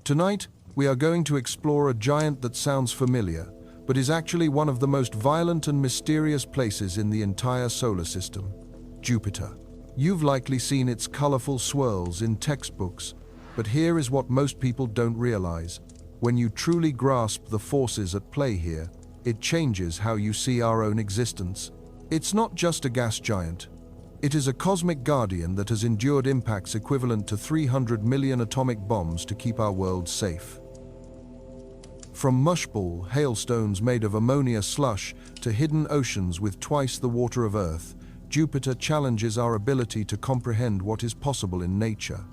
Tonight, we are going to explore a giant that sounds familiar, but is actually one of the most violent and mysterious places in the entire solar system, Jupiter. You've likely seen its colorful swirls in textbooks, but here is what most people don't realize. When you truly grasp the forces at play here, it changes how you see our own existence. It's not just a gas giant. It is a cosmic guardian that has endured impacts equivalent to 300 million atomic bombs to keep our world safe. From mushball hailstones made of ammonia slush to hidden oceans with twice the water of Earth, Jupiter challenges our ability to comprehend what is possible in nature.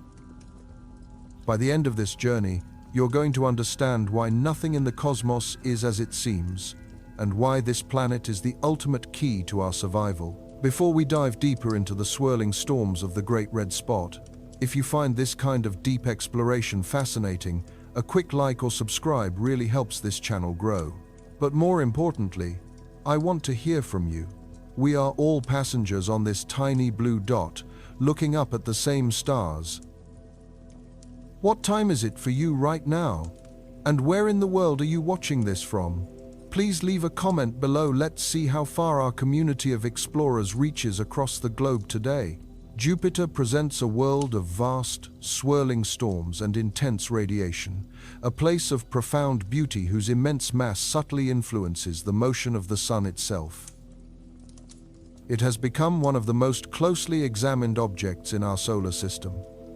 By the end of this journey, you're going to understand why nothing in the cosmos is as it seems, and why this planet is the ultimate key to our survival. Before we dive deeper into the swirling storms of the Great Red Spot, if you find this kind of deep exploration fascinating, a quick like or subscribe really helps this channel grow. But more importantly, I want to hear from you. We are all passengers on this tiny blue dot, looking up at the same stars. What time is it for you right now? And where in the world are you watching this from? Please leave a comment below. Let's see how far our community of explorers reaches across the globe today. Jupiter presents a world of vast, swirling storms and intense radiation, a place of profound beauty whose immense mass subtly influences the motion of the Sun itself. It has become one of the most closely examined objects in our solar system,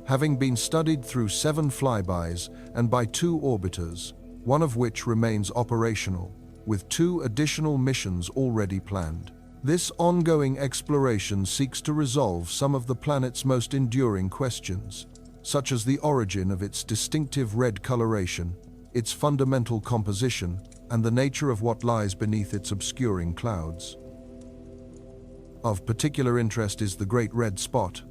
having been studied through 7 flybys and by 2 orbiters, one of which remains operational, with 2 additional missions already planned. This ongoing exploration seeks to resolve some of the planet's most enduring questions, such as the origin of its distinctive red coloration, its fundamental composition, and the nature of what lies beneath its obscuring clouds. Of particular interest is the Great Red Spot,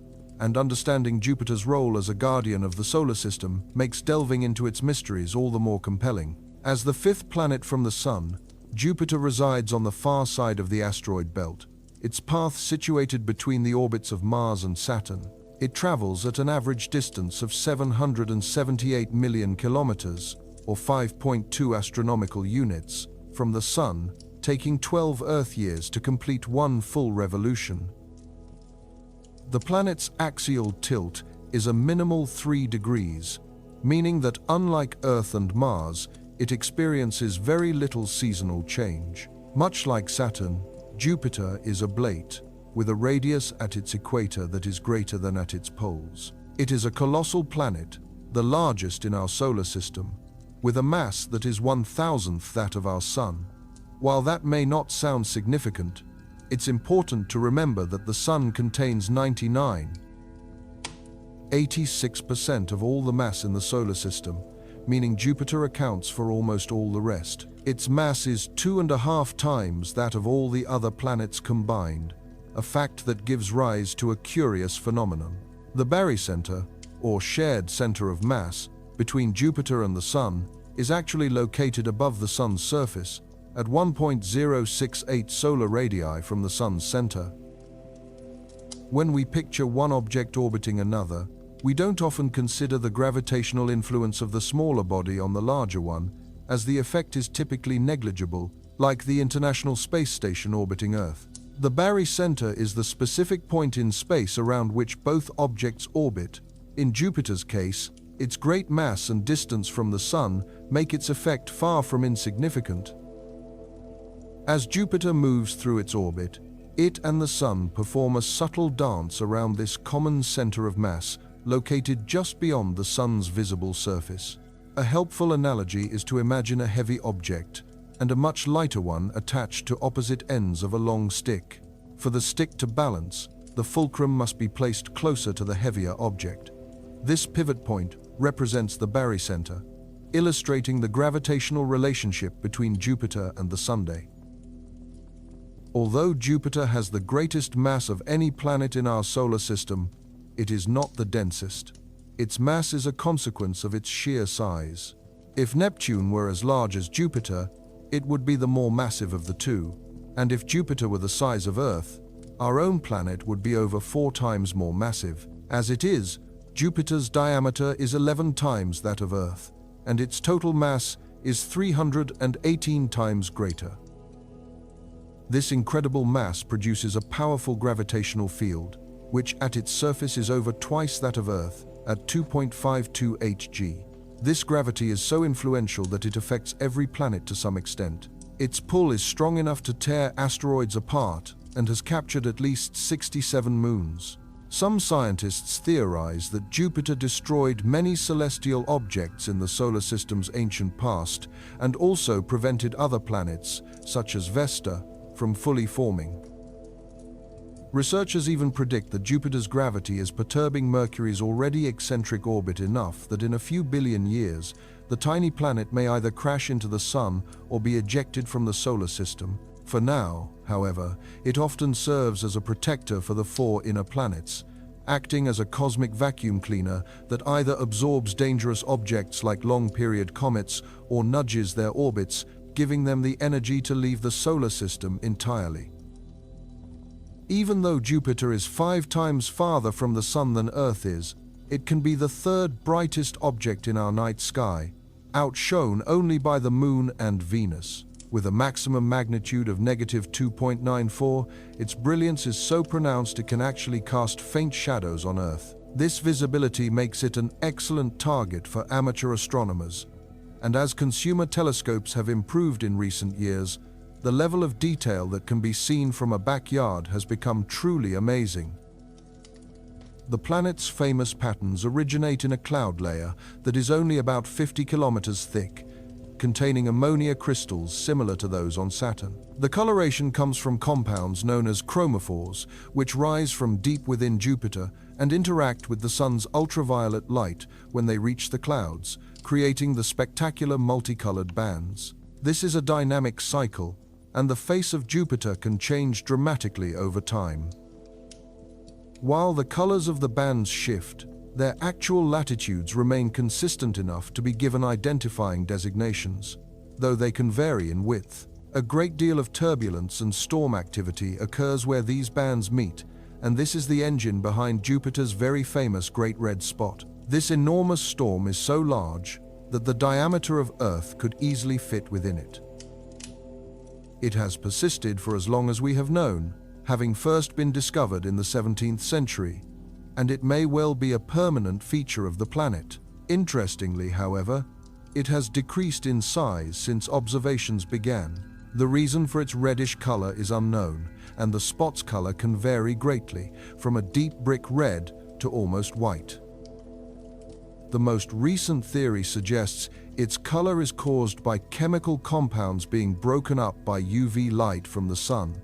and understanding Jupiter's role as a guardian of the solar system makes delving into its mysteries all the more compelling. As the 5th planet from the Sun, Jupiter resides on the far side of the asteroid belt, its path situated between the orbits of Mars and Saturn. It travels at an average distance of 778 million kilometers, or 5.2 astronomical units, from the Sun, taking 12 Earth years to complete one full revolution. The planet's axial tilt is a minimal 3 degrees, meaning that unlike Earth and Mars, it experiences very little seasonal change. Much like Saturn, Jupiter is oblate, with a radius at its equator that is greater than at its poles. It is a colossal planet, the largest in our solar system, with a mass that is 1,000th that of our Sun. While that may not sound significant, it's important to remember that the Sun contains 86% of all the mass in the solar system, meaning Jupiter accounts for almost all the rest. Its mass is 2.5 times that of all the other planets combined, a fact that gives rise to a curious phenomenon. The barycenter, or shared center of mass, between Jupiter and the Sun is actually located above the Sun's surface, at 1.068 solar radii from the Sun's center. When we picture one object orbiting another, we don't often consider the gravitational influence of the smaller body on the larger one, as the effect is typically negligible, like the International Space Station orbiting Earth. The barycenter is the specific point in space around which both objects orbit. In Jupiter's case, its great mass and distance from the Sun make its effect far from insignificant. As Jupiter moves through its orbit, it and the Sun perform a subtle dance around this common center of mass, located just beyond the Sun's visible surface. A helpful analogy is to imagine a heavy object and a much lighter one attached to opposite ends of a long stick. For the stick to balance, the fulcrum must be placed closer to the heavier object. This pivot point represents the barycenter, illustrating the gravitational relationship between Jupiter and the Sunday. Although Jupiter has the greatest mass of any planet in our solar system, it is not the densest. Its mass is a consequence of its sheer size. If Neptune were as large as Jupiter, it would be the more massive of the two, and if Jupiter were the size of Earth, our own planet would be over 4 times more massive. As it is, Jupiter's diameter is 11 times that of Earth, and its total mass is 318 times greater. This incredible mass produces a powerful gravitational field, which at its surface is over twice that of Earth, at 2.52 Hg. This gravity is so influential that it affects every planet to some extent. Its pull is strong enough to tear asteroids apart and has captured at least 67 moons. Some scientists theorize that Jupiter destroyed many celestial objects in the solar system's ancient past and also prevented other planets, such as Vesta, from fully forming. Researchers even predict that Jupiter's gravity is perturbing Mercury's already eccentric orbit enough that in a few billion years, the tiny planet may either crash into the Sun or be ejected from the solar system. For now, however, it often serves as a protector for the four inner planets, acting as a cosmic vacuum cleaner that either absorbs dangerous objects like long-period comets or nudges their orbits, giving them the energy to leave the solar system entirely. Even though Jupiter is 5 times farther from the Sun than Earth is, it can be the third brightest object in our night sky, outshone only by the Moon and Venus. With a maximum magnitude of -2.94, its brilliance is so pronounced it can actually cast faint shadows on Earth. This visibility makes it an excellent target for amateur astronomers, and as consumer telescopes have improved in recent years, the level of detail that can be seen from a backyard has become truly amazing. The planet's famous patterns originate in a cloud layer that is only about 50 kilometers thick, containing ammonia crystals similar to those on Saturn. The coloration comes from compounds known as chromophores, which rise from deep within Jupiter and interact with the Sun's ultraviolet light when they reach the clouds, creating the spectacular multicolored bands. This is a dynamic cycle, and the face of Jupiter can change dramatically over time. While the colors of the bands shift, their actual latitudes remain consistent enough to be given identifying designations, though they can vary in width. A great deal of turbulence and storm activity occurs where these bands meet, and this is the engine behind Jupiter's very famous Great Red Spot. This enormous storm is so large that the diameter of Earth could easily fit within it. It has persisted for as long as we have known, having first been discovered in the 17th century, and it may well be a permanent feature of the planet. Interestingly, however, it has decreased in size since observations began. The reason for its reddish color is unknown, and the spot's color can vary greatly, from a deep brick red to almost white. The most recent theory suggests its color is caused by chemical compounds being broken up by UV light from the Sun,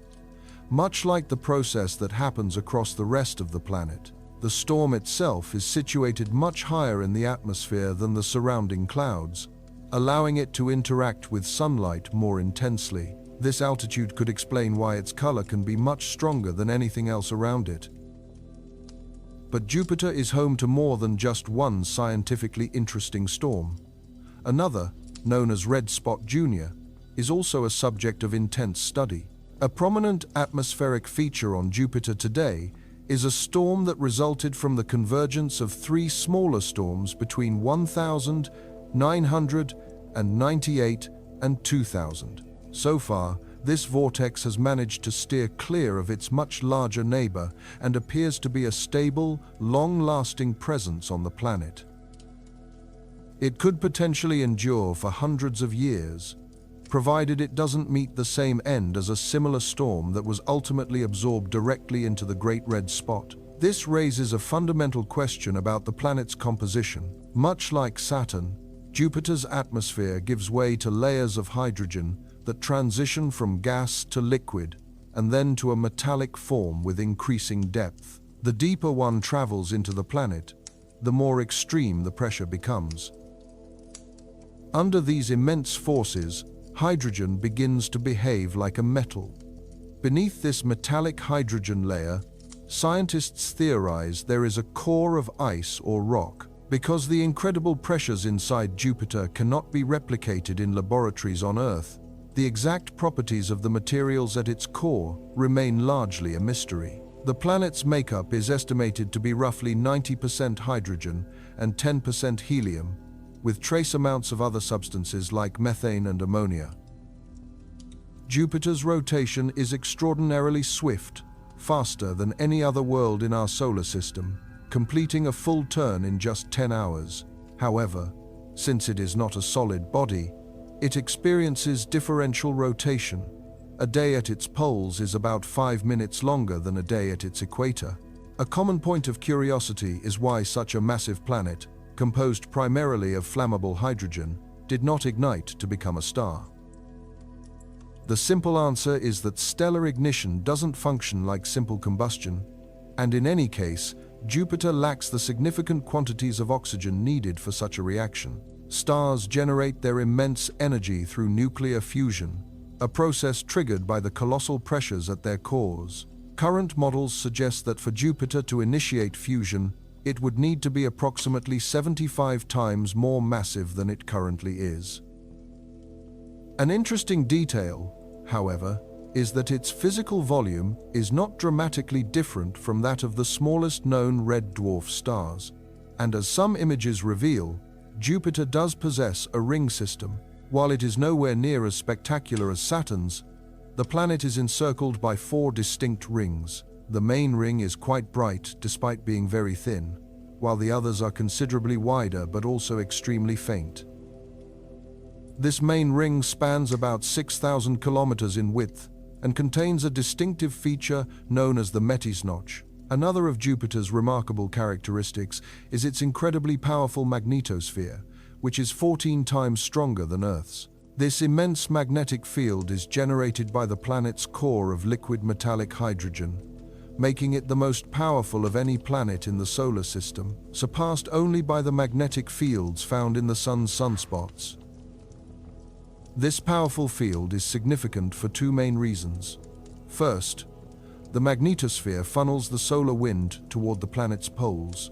much like the process that happens across the rest of the planet. The storm itself is situated much higher in the atmosphere than the surrounding clouds, allowing it to interact with sunlight more intensely. This altitude could explain why its color can be much stronger than anything else around it. But Jupiter is home to more than just one scientifically interesting storm. Another, known as Red Spot Junior, is also a subject of intense study. A prominent atmospheric feature on Jupiter today is a storm that resulted from the convergence of 3 smaller storms between 1998 and 2000. So far, this vortex has managed to steer clear of its much larger neighbor and appears to be a stable, long-lasting presence on the planet. It could potentially endure for hundreds of years, provided it doesn't meet the same end as a similar storm that was ultimately absorbed directly into the Great Red Spot. This raises a fundamental question about the planet's composition. Much like Saturn, Jupiter's atmosphere gives way to layers of hydrogen that transition from gas to liquid and then to a metallic form with increasing depth. The deeper one travels into the planet, the more extreme the pressure becomes. Under these immense forces, hydrogen begins to behave like a metal. Beneath this metallic hydrogen layer, scientists theorize there is a core of ice or rock. Because the incredible pressures inside Jupiter cannot be replicated in laboratories on Earth, the exact properties of the materials at its core remain largely a mystery. The planet's makeup is estimated to be roughly 90% hydrogen and 10% helium, with trace amounts of other substances like methane and ammonia. Jupiter's rotation is extraordinarily swift, faster than any other world in our solar system, completing a full turn in just 10 hours. However, since it is not a solid body, it experiences differential rotation. A day at its poles is about 5 minutes longer than a day at its equator. A common point of curiosity is why such a massive planet, composed primarily of flammable hydrogen, did not ignite to become a star. The simple answer is that stellar ignition doesn't function like simple combustion, and in any case, Jupiter lacks the significant quantities of oxygen needed for such a reaction. Stars generate their immense energy through nuclear fusion, a process triggered by the colossal pressures at their cores. Current models suggest that for Jupiter to initiate fusion, it would need to be approximately 75 times more massive than it currently is. An interesting detail, however, is that its physical volume is not dramatically different from that of the smallest known red dwarf stars, and as some images reveal, Jupiter does possess a ring system. While it is nowhere near as spectacular as Saturn's, the planet is encircled by 4 distinct rings. The main ring is quite bright despite being very thin, while the others are considerably wider but also extremely faint. This main ring spans about 6,000 kilometers in width and contains a distinctive feature known as the Metis notch. Another of Jupiter's remarkable characteristics is its incredibly powerful magnetosphere, which is 14 times stronger than Earth's. This immense magnetic field is generated by the planet's core of liquid metallic hydrogen, making it the most powerful of any planet in the solar system, surpassed only by the magnetic fields found in the Sun's sunspots. This powerful field is significant for 2 main reasons. First, the magnetosphere funnels the solar wind toward the planet's poles,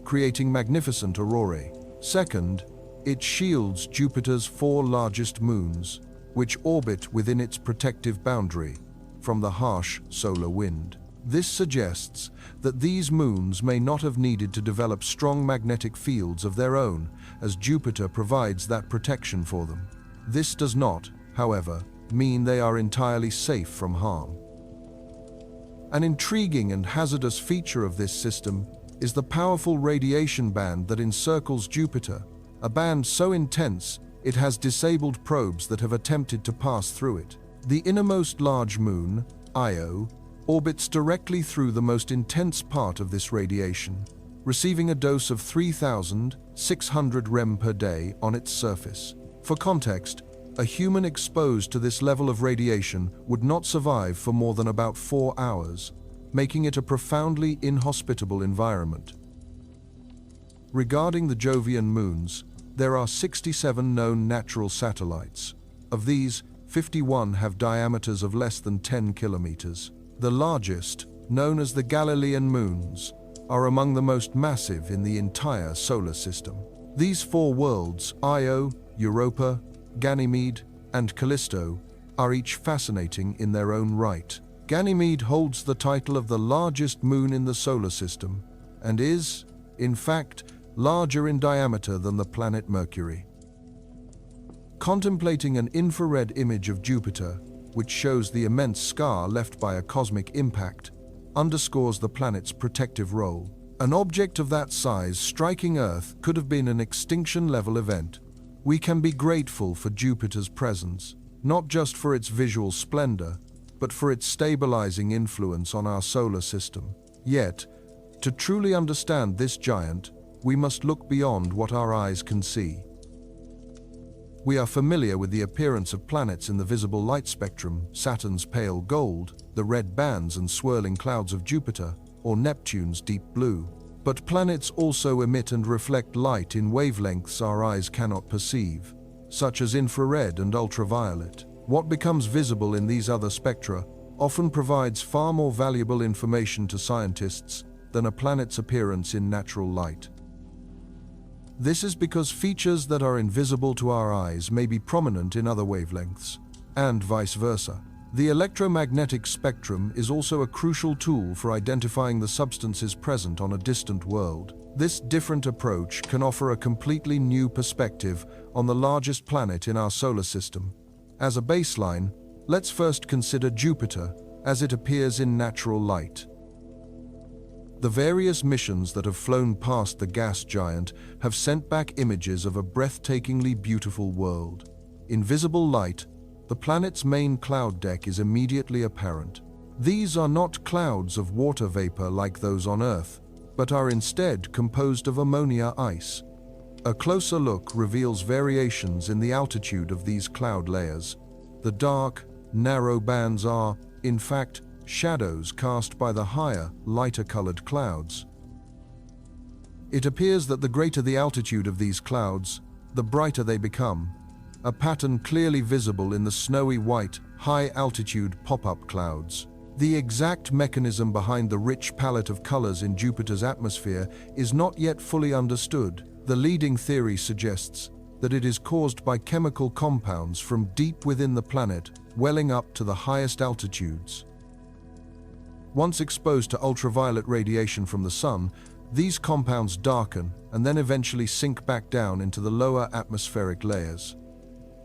creating magnificent aurorae. Second, it shields Jupiter's 4 largest moons, which orbit within its protective boundary, from the harsh solar wind. This suggests that these moons may not have needed to develop strong magnetic fields of their own, as Jupiter provides that protection for them. This does not, however, mean they are entirely safe from harm. An intriguing and hazardous feature of this system is the powerful radiation band that encircles Jupiter, a band so intense it has disabled probes that have attempted to pass through it. The innermost large moon, Io, orbits directly through the most intense part of this radiation, receiving a dose of 3,600 rem per day on its surface. For context, a human exposed to this level of radiation would not survive for more than about 4 hours, making it a profoundly inhospitable environment. Regarding the Jovian moons, there are 67 known natural satellites. Of these, 51 have diameters of less than 10 kilometers. The largest, known as the Galilean moons, are among the most massive in the entire solar system. These 4 worlds, Io, Europa, Ganymede, and Callisto, are each fascinating in their own right. Ganymede holds the title of the largest moon in the solar system and is, in fact, larger in diameter than the planet Mercury. Contemplating an infrared image of Jupiter, which shows the immense scar left by a cosmic impact, underscores the planet's protective role. An object of that size striking Earth could have been an extinction-level event. We can be grateful for Jupiter's presence, not just for its visual splendor, but for its stabilizing influence on our solar system. Yet, to truly understand this giant, we must look beyond what our eyes can see. We are familiar with the appearance of planets in the visible light spectrum, Saturn's pale gold, the red bands and swirling clouds of Jupiter, or Neptune's deep blue. But planets also emit and reflect light in wavelengths our eyes cannot perceive, such as infrared and ultraviolet. What becomes visible in these other spectra often provides far more valuable information to scientists than a planet's appearance in natural light. This is because features that are invisible to our eyes may be prominent in other wavelengths, and vice versa. The electromagnetic spectrum is also a crucial tool for identifying the substances present on a distant world. This different approach can offer a completely new perspective on the largest planet in our solar system. As a baseline, let's first consider Jupiter as it appears in natural light. The various missions that have flown past the gas giant have sent back images of a breathtakingly beautiful world. In visible light, the planet's main cloud deck is immediately apparent. These are not clouds of water vapor like those on Earth, but are instead composed of ammonia ice. A closer look reveals variations in the altitude of these cloud layers. The dark, narrow bands are, in fact, shadows cast by the higher, lighter-colored clouds. It appears that the greater the altitude of these clouds, the brighter they become, a pattern clearly visible in the snowy white, high-altitude pop-up clouds. The exact mechanism behind the rich palette of colors in Jupiter's atmosphere is not yet fully understood. The leading theory suggests that it is caused by chemical compounds from deep within the planet, welling up to the highest altitudes. Once exposed to ultraviolet radiation from the sun, these compounds darken and then eventually sink back down into the lower atmospheric layers.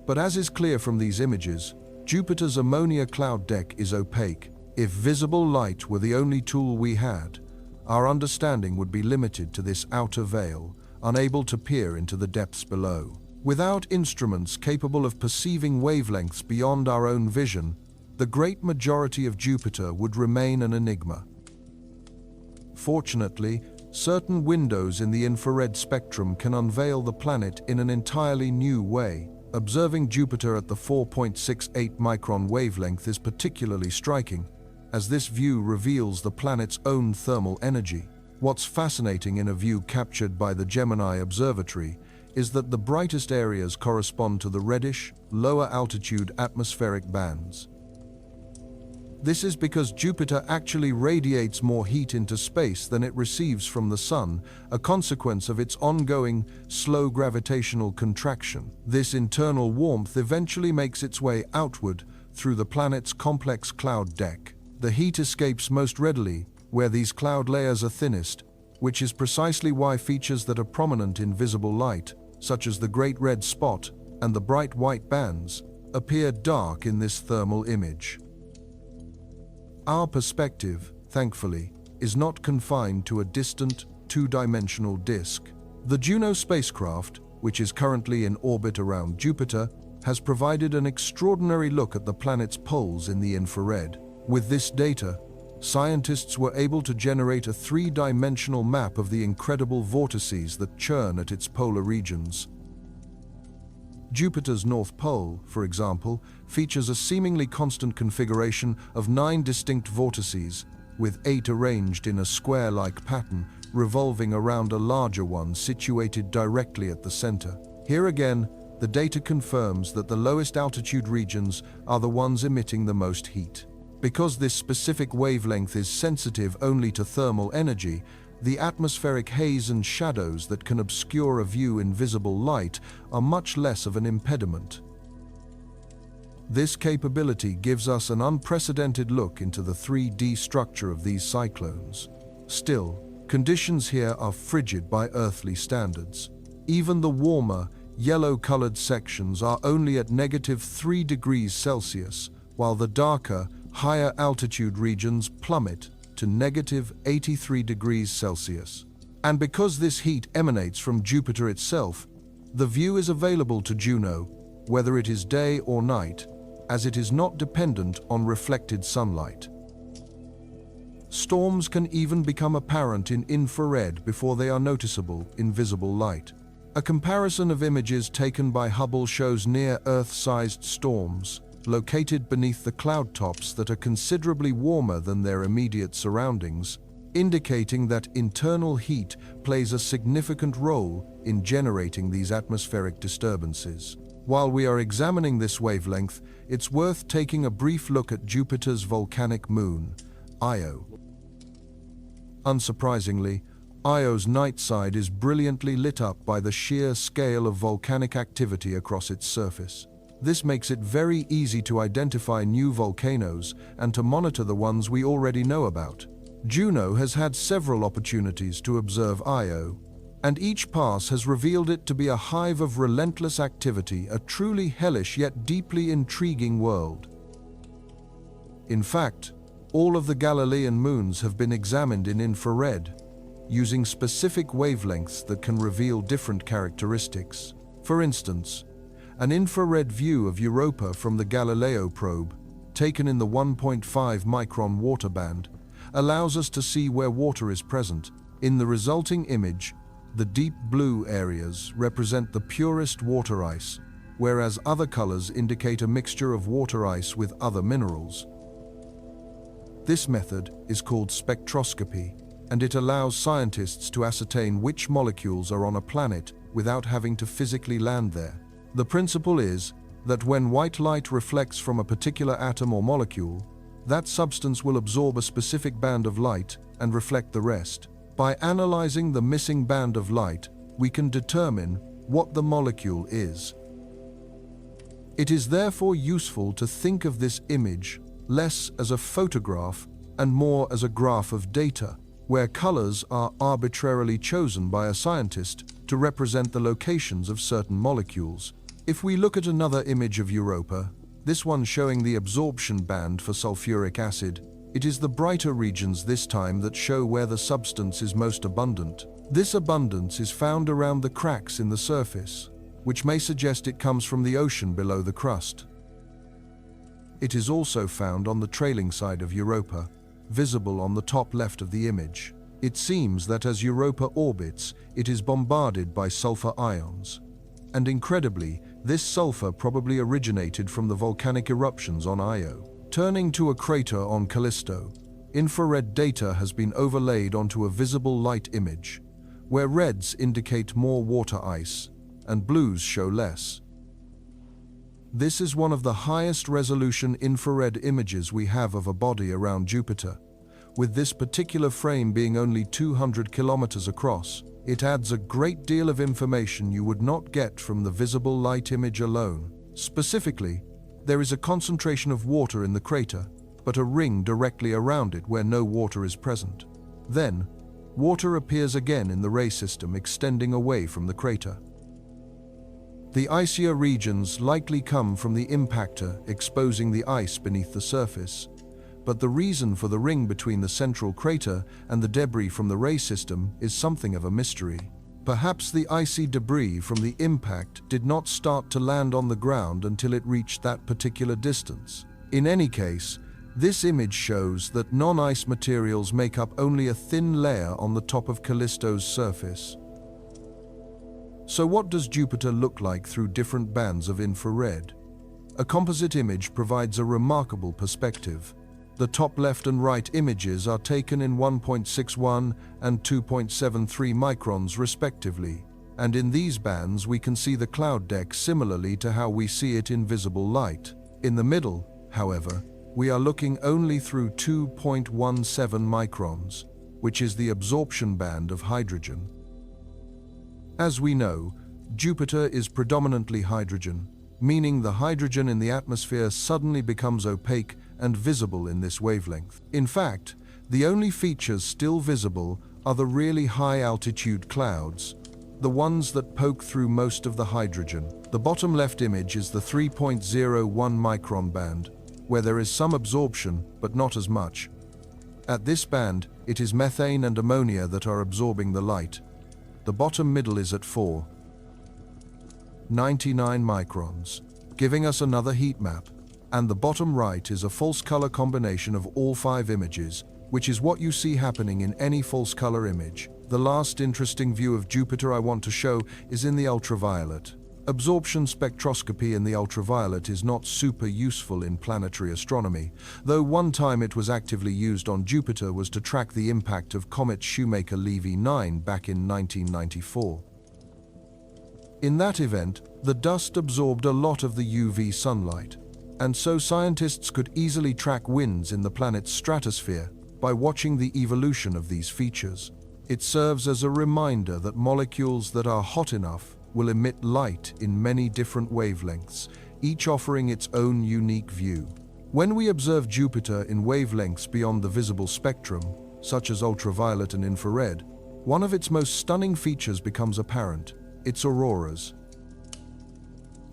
But as is clear from these images, Jupiter's ammonia cloud deck is opaque. If visible light were the only tool we had, our understanding would be limited to this outer veil, unable to peer into the depths below. Without instruments capable of perceiving wavelengths beyond our own vision, the great majority of Jupiter would remain an enigma. Fortunately, certain windows in the infrared spectrum can unveil the planet in an entirely new way. Observing Jupiter at the 4.68 micron wavelength is particularly striking, as this view reveals the planet's own thermal energy. What's fascinating in a view captured by the Gemini Observatory is that the brightest areas correspond to the reddish, lower-altitude atmospheric bands. This is because Jupiter actually radiates more heat into space than it receives from the Sun, a consequence of its ongoing, slow gravitational contraction. This internal warmth eventually makes its way outward through the planet's complex cloud deck. The heat escapes most readily where these cloud layers are thinnest, which is precisely why features that are prominent in visible light, such as the Great Red Spot and the bright white bands, appear dark in this thermal image. Our perspective, thankfully, is not confined to a distant, two-dimensional disk. The Juno spacecraft, which is currently in orbit around Jupiter, has provided an extraordinary look at the planet's poles in the infrared. With this data, scientists were able to generate a three-dimensional map of the incredible vortices that churn at its polar regions. Jupiter's North Pole, for example, features a seemingly constant configuration of 9 distinct vortices, with 8 arranged in a square-like pattern, revolving around a larger one situated directly at the center. Here again, the data confirms that the lowest altitude regions are the ones emitting the most heat. Because this specific wavelength is sensitive only to thermal energy, the atmospheric haze and shadows that can obscure a view in visible light are much less of an impediment. This capability gives us an unprecedented look into the 3D structure of these cyclones. Still, conditions here are frigid by earthly standards. Even the warmer, yellow-colored sections are only at -3 degrees Celsius, while the darker, higher altitude regions plummet to -83 degrees Celsius. And because this heat emanates from Jupiter itself, the view is available to Juno, whether it is day or night, as it is not dependent on reflected sunlight. Storms can even become apparent in infrared before they are noticeable in visible light. A comparison of images taken by Hubble shows near-Earth-sized storms located beneath the cloud tops that are considerably warmer than their immediate surroundings, indicating that internal heat plays a significant role in generating these atmospheric disturbances. While we are examining this wavelength, it's worth taking a brief look at Jupiter's volcanic moon, Io. Unsurprisingly, Io's night side is brilliantly lit up by the sheer scale of volcanic activity across its surface. This makes it very easy to identify new volcanoes and to monitor the ones we already know about. Juno has had several opportunities to observe Io, and each pass has revealed it to be a hive of relentless activity, a truly hellish yet deeply intriguing world. In fact, all of the Galilean moons have been examined in infrared, using specific wavelengths that can reveal different characteristics. For instance, an infrared view of Europa from the Galileo probe, taken in the 1.5 micron water band, allows us to see where water is present. In the resulting image, the deep blue areas represent the purest water ice, whereas other colors indicate a mixture of water ice with other minerals. This method is called spectroscopy, and it allows scientists to ascertain which molecules are on a planet without having to physically land there. The principle is that when white light reflects from a particular atom or molecule, that substance will absorb a specific band of light and reflect the rest. By analyzing the missing band of light, we can determine what the molecule is. It is therefore useful to think of this image less as a photograph and more as a graph of data, where colors are arbitrarily chosen by a scientist to represent the locations of certain molecules. If we look at another image of Europa, this one showing the absorption band for sulfuric acid, it is the brighter regions this time that show where the substance is most abundant. This abundance is found around the cracks in the surface, which may suggest it comes from the ocean below the crust. It is also found on the trailing side of Europa, visible on the top left of the image. It seems that as Europa orbits, it is bombarded by sulfur ions. And incredibly, this sulfur probably originated from the volcanic eruptions on Io. Turning to a crater on Callisto, infrared data has been overlaid onto a visible light image, where reds indicate more water ice and blues show less. This is one of the highest resolution infrared images we have of a body around Jupiter. With this particular frame being only 200 kilometers across, it adds a great deal of information you would not get from the visible light image alone. Specifically, there is a concentration of water in the crater, but a ring directly around it where no water is present. Then, water appears again in the ray system extending away from the crater. The icier regions likely come from the impactor exposing the ice beneath the surface, but the reason for the ring between the central crater and the debris from the ray system is something of a mystery. Perhaps the icy debris from the impact did not start to land on the ground until it reached that particular distance. In any case, this image shows that non-ice materials make up only a thin layer on the top of Callisto's surface. So what does Jupiter look like through different bands of infrared? A composite image provides a remarkable perspective. The top left and right images are taken in 1.61 and 2.73 microns respectively, and in these bands we can see the cloud deck similarly to how we see it in visible light. In the middle, however, we are looking only through 2.17 microns, which is the absorption band of hydrogen. As we know, Jupiter is predominantly hydrogen, meaning the hydrogen in the atmosphere suddenly becomes opaque and visible in this wavelength. In fact, the only features still visible are the really high-altitude clouds, the ones that poke through most of the hydrogen. The bottom left image is the 3.01 micron band, where there is some absorption, but not as much. At this band, it is methane and ammonia that are absorbing the light. The bottom middle is at 4.99 microns, giving us another heat map, and the bottom right is a false color combination of all 5 images, which is what you see happening in any false color image. The last interesting view of Jupiter I want to show is in the ultraviolet. Absorption spectroscopy in the ultraviolet is not super useful in planetary astronomy, though one time it was actively used on Jupiter was to track the impact of comet Shoemaker-Levy 9 back in 1994. In that event, the dust absorbed a lot of the UV sunlight, and so scientists could easily track winds in the planet's stratosphere by watching the evolution of these features. It serves as a reminder that molecules that are hot enough will emit light in many different wavelengths, each offering its own unique view. When we observe Jupiter in wavelengths beyond the visible spectrum, such as ultraviolet and infrared, one of its most stunning features becomes apparent: its auroras.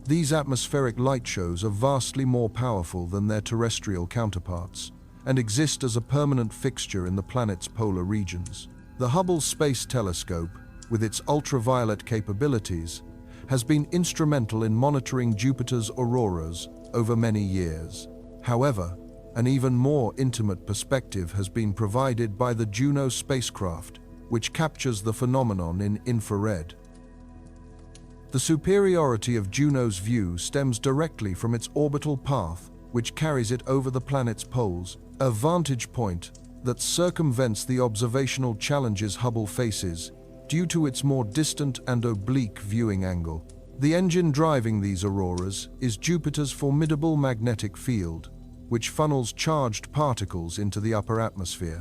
These atmospheric light shows are vastly more powerful than their terrestrial counterparts and exist as a permanent fixture in the planet's polar regions. The Hubble Space Telescope, with its ultraviolet capabilities, has been instrumental in monitoring Jupiter's auroras over many years. However, an even more intimate perspective has been provided by the Juno spacecraft, which captures the phenomenon in infrared. The superiority of Juno's view stems directly from its orbital path, which carries it over the planet's poles, a vantage point that circumvents the observational challenges Hubble faces due to its more distant and oblique viewing angle. The engine driving these auroras is Jupiter's formidable magnetic field, which funnels charged particles into the upper atmosphere.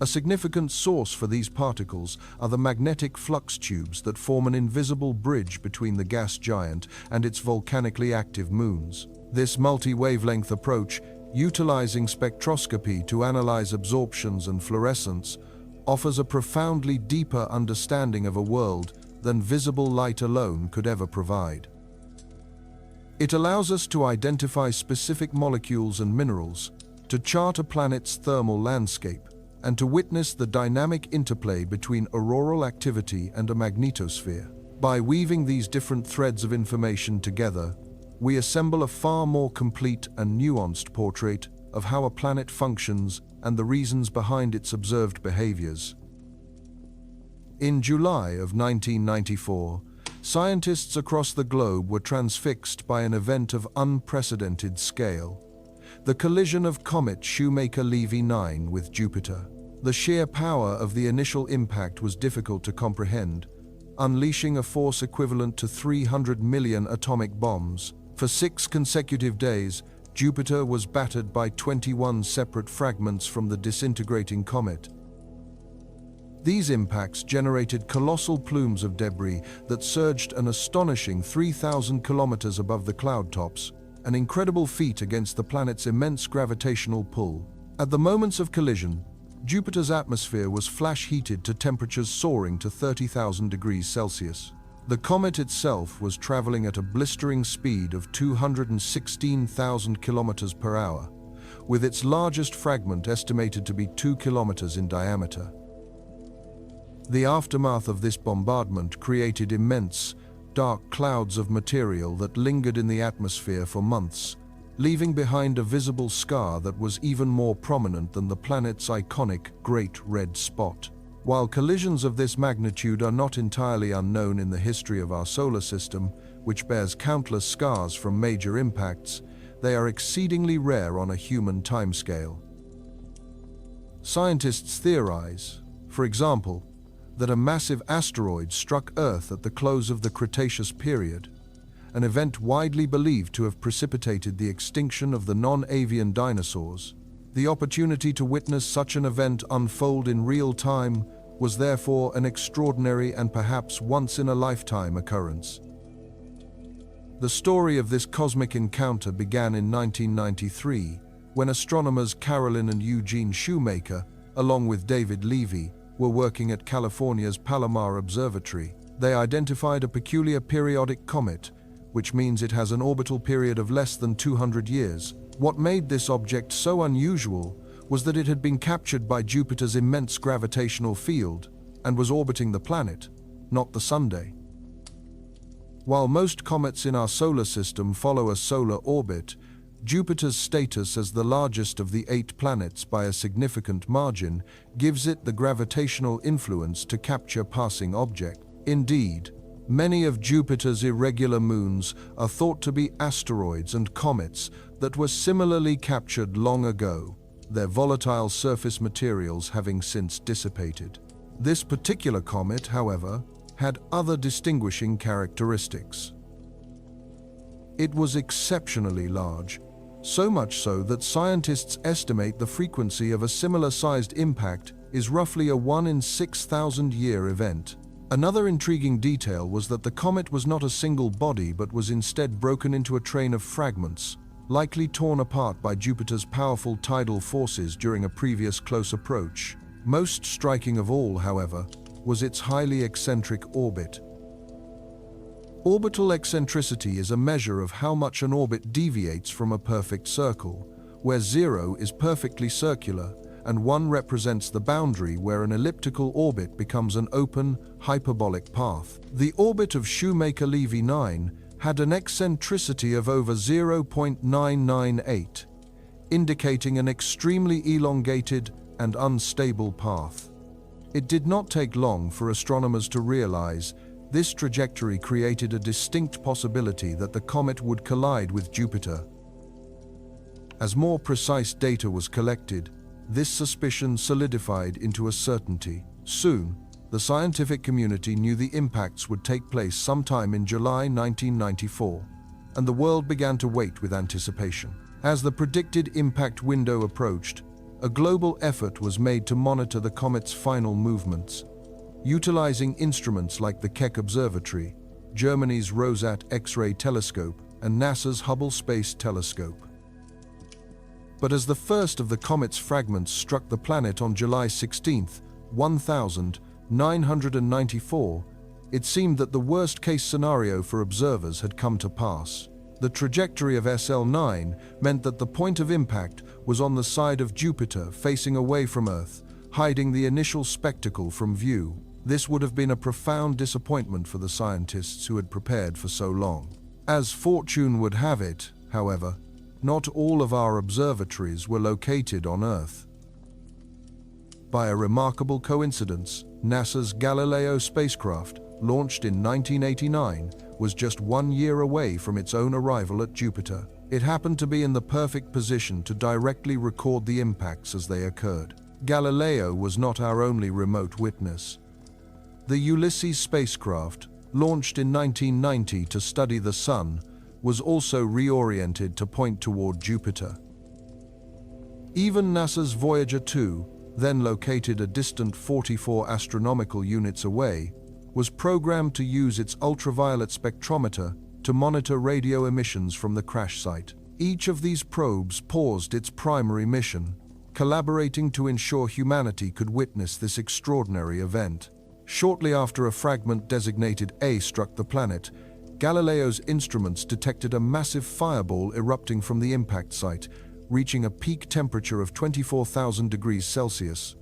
A significant source for these particles are the magnetic flux tubes that form an invisible bridge between the gas giant and its volcanically active moons. This multi-wavelength approach, utilizing spectroscopy to analyze absorptions and fluorescence, offers a profoundly deeper understanding of a world than visible light alone could ever provide. It allows us to identify specific molecules and minerals, to chart a planet's thermal landscape, and to witness the dynamic interplay between auroral activity and a magnetosphere. By weaving these different threads of information together, we assemble a far more complete and nuanced portrait of how a planet functions and the reasons behind its observed behaviors. In July of 1994, scientists across the globe were transfixed by an event of unprecedented scale: the collision of comet Shoemaker-Levy 9 with Jupiter. The sheer power of the initial impact was difficult to comprehend, unleashing a force equivalent to 300 million atomic bombs. For 6 consecutive days, Jupiter was battered by 21 separate fragments from the disintegrating comet. These impacts generated colossal plumes of debris that surged an astonishing 3,000 kilometers above the cloud tops, an incredible feat against the planet's immense gravitational pull. At the moments of collision, Jupiter's atmosphere was flash-heated to temperatures soaring to 30,000 degrees Celsius. The comet itself was traveling at a blistering speed of 216,000 kilometers per hour, with its largest fragment estimated to be 2 kilometers in diameter. The aftermath of this bombardment created immense, dark clouds of material that lingered in the atmosphere for months, leaving behind a visible scar that was even more prominent than the planet's iconic Great Red Spot. While collisions of this magnitude are not entirely unknown in the history of our solar system, which bears countless scars from major impacts, they are exceedingly rare on a human timescale. Scientists theorize, for example, that a massive asteroid struck Earth at the close of the Cretaceous period, an event widely believed to have precipitated the extinction of the non-avian dinosaurs. The opportunity to witness such an event unfold in real time was therefore an extraordinary and perhaps once-in-a-lifetime occurrence. The story of this cosmic encounter began in 1993, when astronomers Carolyn and Eugene Shoemaker, along with David Levy, were working at California's Palomar Observatory. They identified a peculiar periodic comet, which means it has an orbital period of less than 200 years. What made this object so unusual was that it had been captured by Jupiter's immense gravitational field and was orbiting the planet, not the Sunday. While most comets in our solar system follow a solar orbit, Jupiter's status as the largest of the 8 planets by a significant margin gives it the gravitational influence to capture passing objects. Indeed, many of Jupiter's irregular moons are thought to be asteroids and comets that were similarly captured long ago, their volatile surface materials having since dissipated. This particular comet, however, had other distinguishing characteristics. It was exceptionally large, so much so that scientists estimate the frequency of a similar-sized impact is roughly a 1 in 6,000 year event. Another intriguing detail was that the comet was not a single body but was instead broken into a train of fragments, likely torn apart by Jupiter's powerful tidal forces during a previous close approach. Most striking of all, however, was its highly eccentric orbit. Orbital eccentricity is a measure of how much an orbit deviates from a perfect circle, where 0 is perfectly circular and 1 represents the boundary where an elliptical orbit becomes an open, hyperbolic path. The orbit of Shoemaker-Levy 9 had an eccentricity of over 0.998, indicating an extremely elongated and unstable path. It did not take long for astronomers to realize this trajectory created a distinct possibility that the comet would collide with Jupiter. As more precise data was collected, this suspicion solidified into a certainty. Soon, the scientific community knew the impacts would take place sometime in July 1994, and the world began to wait with anticipation. As the predicted impact window approached, a global effort was made to monitor the comet's final movements, utilizing instruments like the Keck Observatory, Germany's Rosat X-ray telescope, and NASA's Hubble Space Telescope. But as the first of the comet's fragments struck the planet on July 16, 1994, it seemed that the worst-case scenario for observers had come to pass. The trajectory of SL9 meant that the point of impact was on the side of Jupiter facing away from Earth, hiding the initial spectacle from view. This would have been a profound disappointment for the scientists who had prepared for so long. As fortune would have it, however, not all of our observatories were located on Earth. By a remarkable coincidence, NASA's Galileo spacecraft, launched in 1989, was just 1 year away from its own arrival at Jupiter. It happened to be in the perfect position to directly record the impacts as they occurred. Galileo was not our only remote witness. The Ulysses spacecraft, launched in 1990 to study the Sun, was also reoriented to point toward Jupiter. Even NASA's Voyager 2, then located a distant 44 astronomical units away, was programmed to use its ultraviolet spectrometer to monitor radio emissions from the crash site. Each of these probes paused its primary mission, collaborating to ensure humanity could witness this extraordinary event. Shortly after a fragment designated A struck the planet, Galileo's instruments detected a massive fireball erupting from the impact site, reaching a peak temperature of 24,000 degrees Celsius.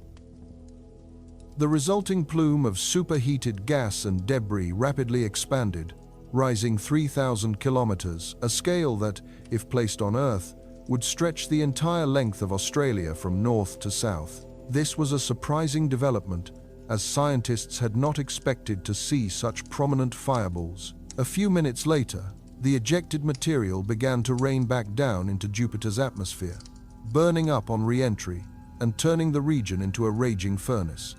The resulting plume of superheated gas and debris rapidly expanded, rising 3,000 kilometers, a scale that, if placed on Earth, would stretch the entire length of Australia from north to south. This was a surprising development, as scientists had not expected to see such prominent fireballs. A few minutes later, the ejected material began to rain back down into Jupiter's atmosphere, burning up on re-entry and turning the region into a raging furnace.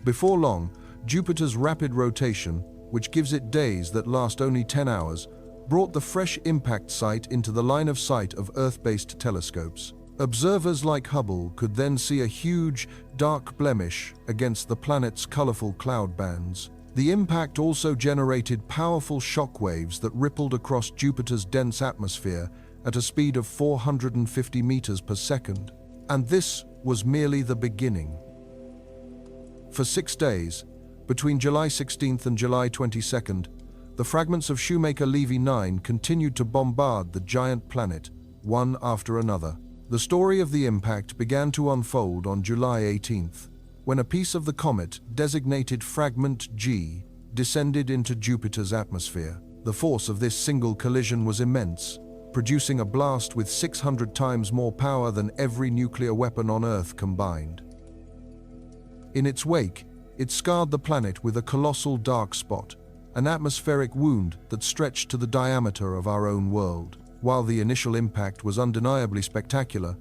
Before long, Jupiter's rapid rotation, which gives it days that last only 10 hours, brought the fresh impact site into the line of sight of Earth-based telescopes. Observers like Hubble could then see a huge, dark blemish against the planet's colorful cloud bands. The impact also generated powerful shock waves that rippled across Jupiter's dense atmosphere at a speed of 450 meters per second. And this was merely the beginning. For 6 days, between July 16th and July 22nd, the fragments of Shoemaker-Levy 9 continued to bombard the giant planet, one after another. The story of the impact began to unfold on July 18th, when a piece of the comet, designated Fragment G, descended into Jupiter's atmosphere. The force of this single collision was immense, producing a blast with 600 times more power than every nuclear weapon on Earth combined. In its wake, it scarred the planet with a colossal dark spot, an atmospheric wound that stretched to the diameter of our own world. While the initial impact was undeniably spectacular,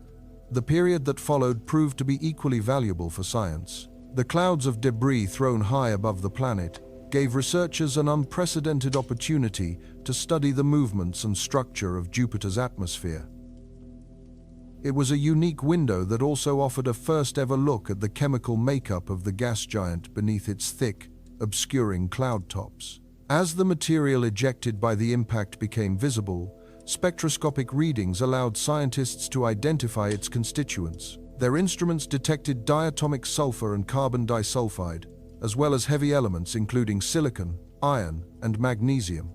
the period that followed proved to be equally valuable for science. The clouds of debris thrown high above the planet gave researchers an unprecedented opportunity to study the movements and structure of Jupiter's atmosphere. It was a unique window that also offered a first-ever look at the chemical makeup of the gas giant beneath its thick, obscuring cloud tops. As the material ejected by the impact became visible, spectroscopic readings allowed scientists to identify its constituents. Their instruments detected diatomic sulfur and carbon disulfide, as well as heavy elements including silicon, iron, and magnesium.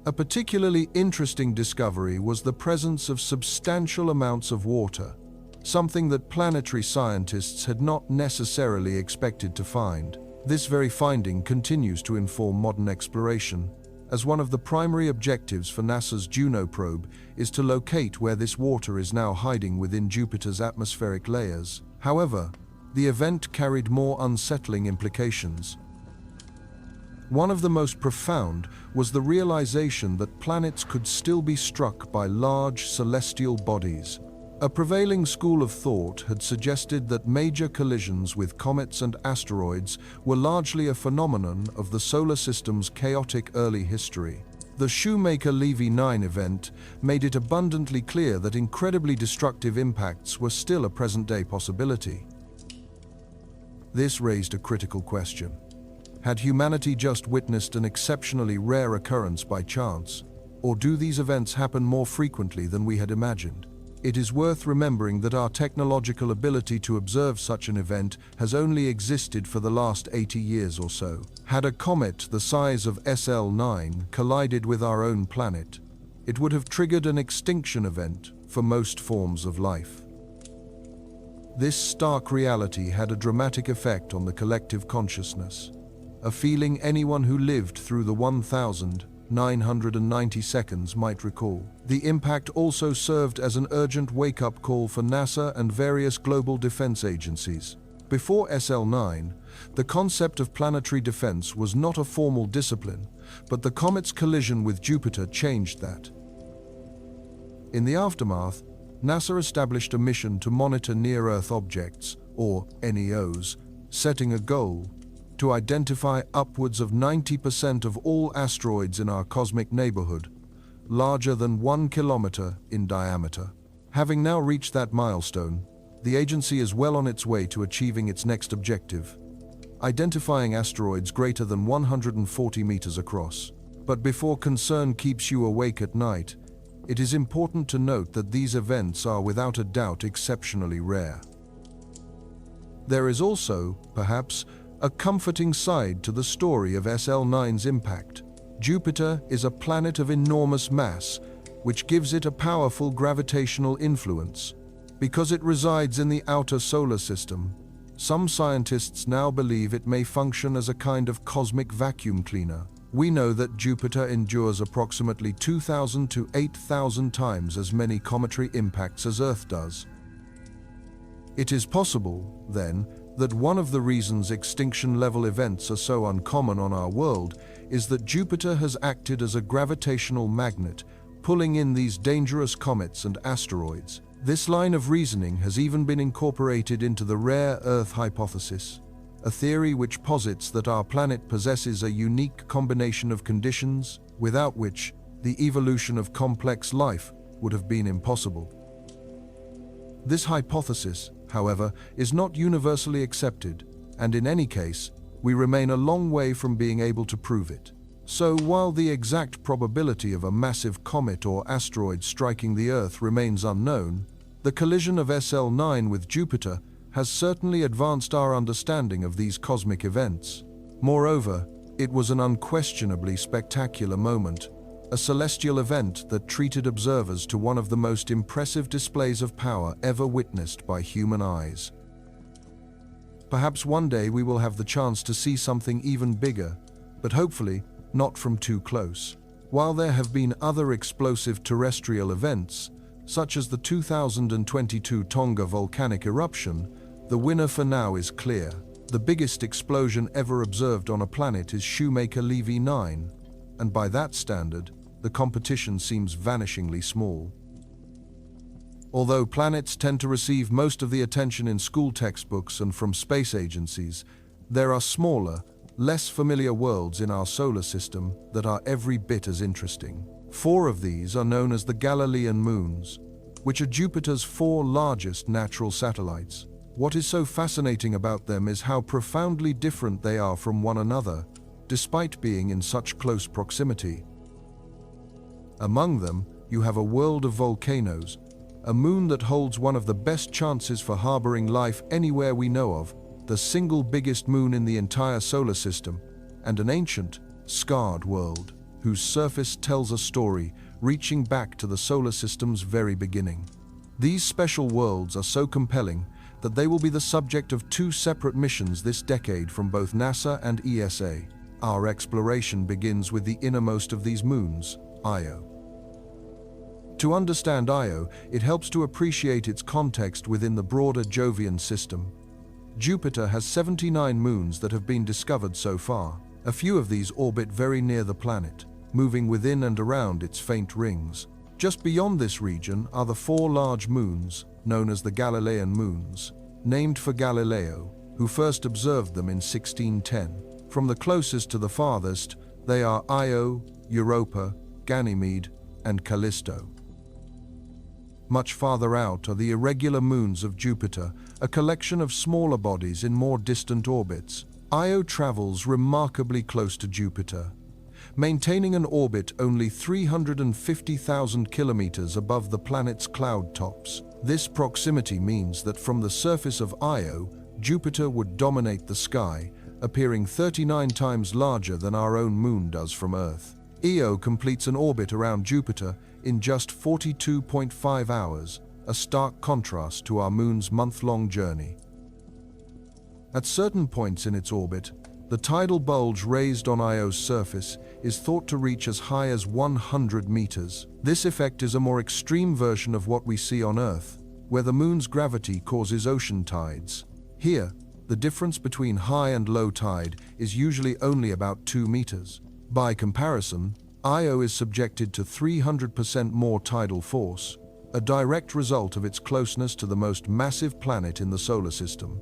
A particularly interesting discovery was the presence of substantial amounts of water, something that planetary scientists had not necessarily expected to find. This very finding continues to inform modern exploration, as one of the primary objectives for NASA's Juno probe is to locate where this water is now hiding within Jupiter's atmospheric layers. However, the event carried more unsettling implications. One of the most profound was the realization that planets could still be struck by large celestial bodies. A prevailing school of thought had suggested that major collisions with comets and asteroids were largely a phenomenon of the solar system's chaotic early history. The Shoemaker-Levy 9 event made it abundantly clear that incredibly destructive impacts were still a present-day possibility. This raised a critical question. Had humanity just witnessed an exceptionally rare occurrence by chance, or do these events happen more frequently than we had imagined? It is worth remembering that our technological ability to observe such an event has only existed for the last 80 years or so. Had a comet the size of SL9 collided with our own planet, it would have triggered an extinction event for most forms of life. This stark reality had a dramatic effect on the collective consciousness, a feeling anyone who lived through the 1,990 seconds might recall. The impact also served as an urgent wake-up call for NASA and various global defense agencies. Before SL9, the concept of planetary defense was not a formal discipline, but the comet's collision with Jupiter changed that. In the aftermath, NASA established a mission to monitor near-Earth objects, or NEOs, setting a goal to identify upwards of 90% of all asteroids in our cosmic neighborhood, larger than 1 kilometer in diameter. Having now reached that milestone, the agency is well on its way to achieving its next objective, identifying asteroids greater than 140 meters across. But before concern keeps you awake at night, it is important to note that these events are without a doubt exceptionally rare. There is also, perhaps, a comforting side to the story of SL9's impact. Jupiter is a planet of enormous mass, which gives it a powerful gravitational influence. Because it resides in the outer solar system, some scientists now believe it may function as a kind of cosmic vacuum cleaner. We know that Jupiter endures approximately 2,000 to 8,000 times as many cometary impacts as Earth does. It is possible, then, that one of the reasons extinction-level events are so uncommon on our world is that Jupiter has acted as a gravitational magnet, pulling in these dangerous comets and asteroids. This line of reasoning has even been incorporated into the rare Earth hypothesis, a theory which posits that our planet possesses a unique combination of conditions without which the evolution of complex life would have been impossible. This hypothesis, however, is not universally accepted, and in any case, we remain a long way from being able to prove it. So, while the exact probability of a massive comet or asteroid striking the Earth remains unknown, the collision of SL9 with Jupiter has certainly advanced our understanding of these cosmic events. Moreover, it was an unquestionably spectacular moment, a celestial event that treated observers to one of the most impressive displays of power ever witnessed by human eyes. Perhaps one day we will have the chance to see something even bigger, but hopefully not from too close. While there have been other explosive terrestrial events, such as the 2022 Tonga volcanic eruption, the winner for now is clear. The biggest explosion ever observed on a planet is Shoemaker-Levy 9, and by that standard, the competition seems vanishingly small. Although planets tend to receive most of the attention in school textbooks and from space agencies, there are smaller, less familiar worlds in our solar system that are every bit as interesting. 4 of these are known as the Galilean moons, which are Jupiter's 4 largest natural satellites. What is so fascinating about them is how profoundly different they are from one another, despite being in such close proximity. Among them, you have a world of volcanoes, a moon that holds one of the best chances for harboring life anywhere we know of, the single biggest moon in the entire solar system, and an ancient, scarred world, whose surface tells a story reaching back to the solar system's very beginning. These special worlds are so compelling that they will be the subject of 2 separate missions this decade from both NASA and ESA. Our exploration begins with the innermost of these moons, Io. To understand Io, it helps to appreciate its context within the broader Jovian system. Jupiter has 79 moons that have been discovered so far. A few of these orbit very near the planet, moving within and around its faint rings. Just beyond this region are the 4 large moons, known as the Galilean moons, named for Galileo, who first observed them in 1610. From the closest to the farthest, they are Io, Europa, Ganymede, and Callisto. Much farther out are the irregular moons of Jupiter, a collection of smaller bodies in more distant orbits. Io travels remarkably close to Jupiter, maintaining an orbit only 350,000 kilometers above the planet's cloud tops. This proximity means that from the surface of Io, Jupiter would dominate the sky, appearing 39 times larger than our own moon does from Earth. Io completes an orbit around Jupiter in just 42.5 hours, a stark contrast to our moon's month-long journey. At certain points in its orbit, the tidal bulge raised on Io's surface is thought to reach as high as 100 meters. This effect is a more extreme version of what we see on Earth, where the moon's gravity causes ocean tides. Here, the difference between high and low tide is usually only about 2 meters. By comparison, Io is subjected to 300% more tidal force, a direct result of its closeness to the most massive planet in the solar system.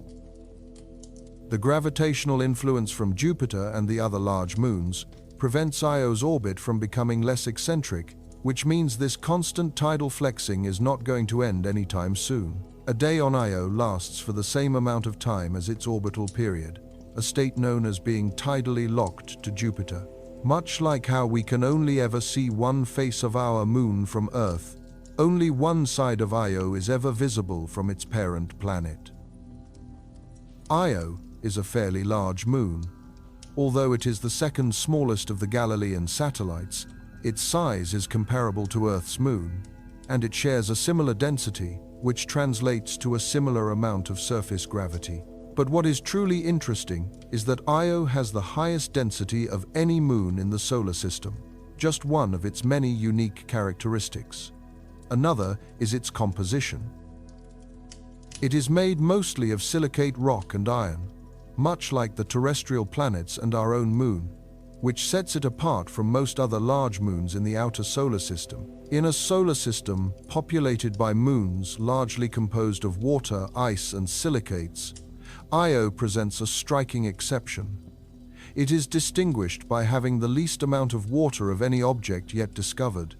The gravitational influence from Jupiter and the other large moons prevents Io's orbit from becoming less eccentric, which means this constant tidal flexing is not going to end anytime soon. A day on Io lasts for the same amount of time as its orbital period, a state known as being tidally locked to Jupiter. Much like how we can only ever see one face of our moon from Earth, only one side of Io is ever visible from its parent planet. Io is a fairly large moon. Although it is the second smallest of the Galilean satellites, its size is comparable to Earth's moon, and it shares a similar density, which translates to a similar amount of surface gravity. But what is truly interesting is that Io has the highest density of any moon in the solar system, just one of its many unique characteristics. Another is its composition. It is made mostly of silicate rock and iron, much like the terrestrial planets and our own moon, which sets it apart from most other large moons in the outer solar system. In a solar system populated by moons largely composed of water, ice, and silicates, Io presents a striking exception. It is distinguished by having the least amount of water of any object yet discovered.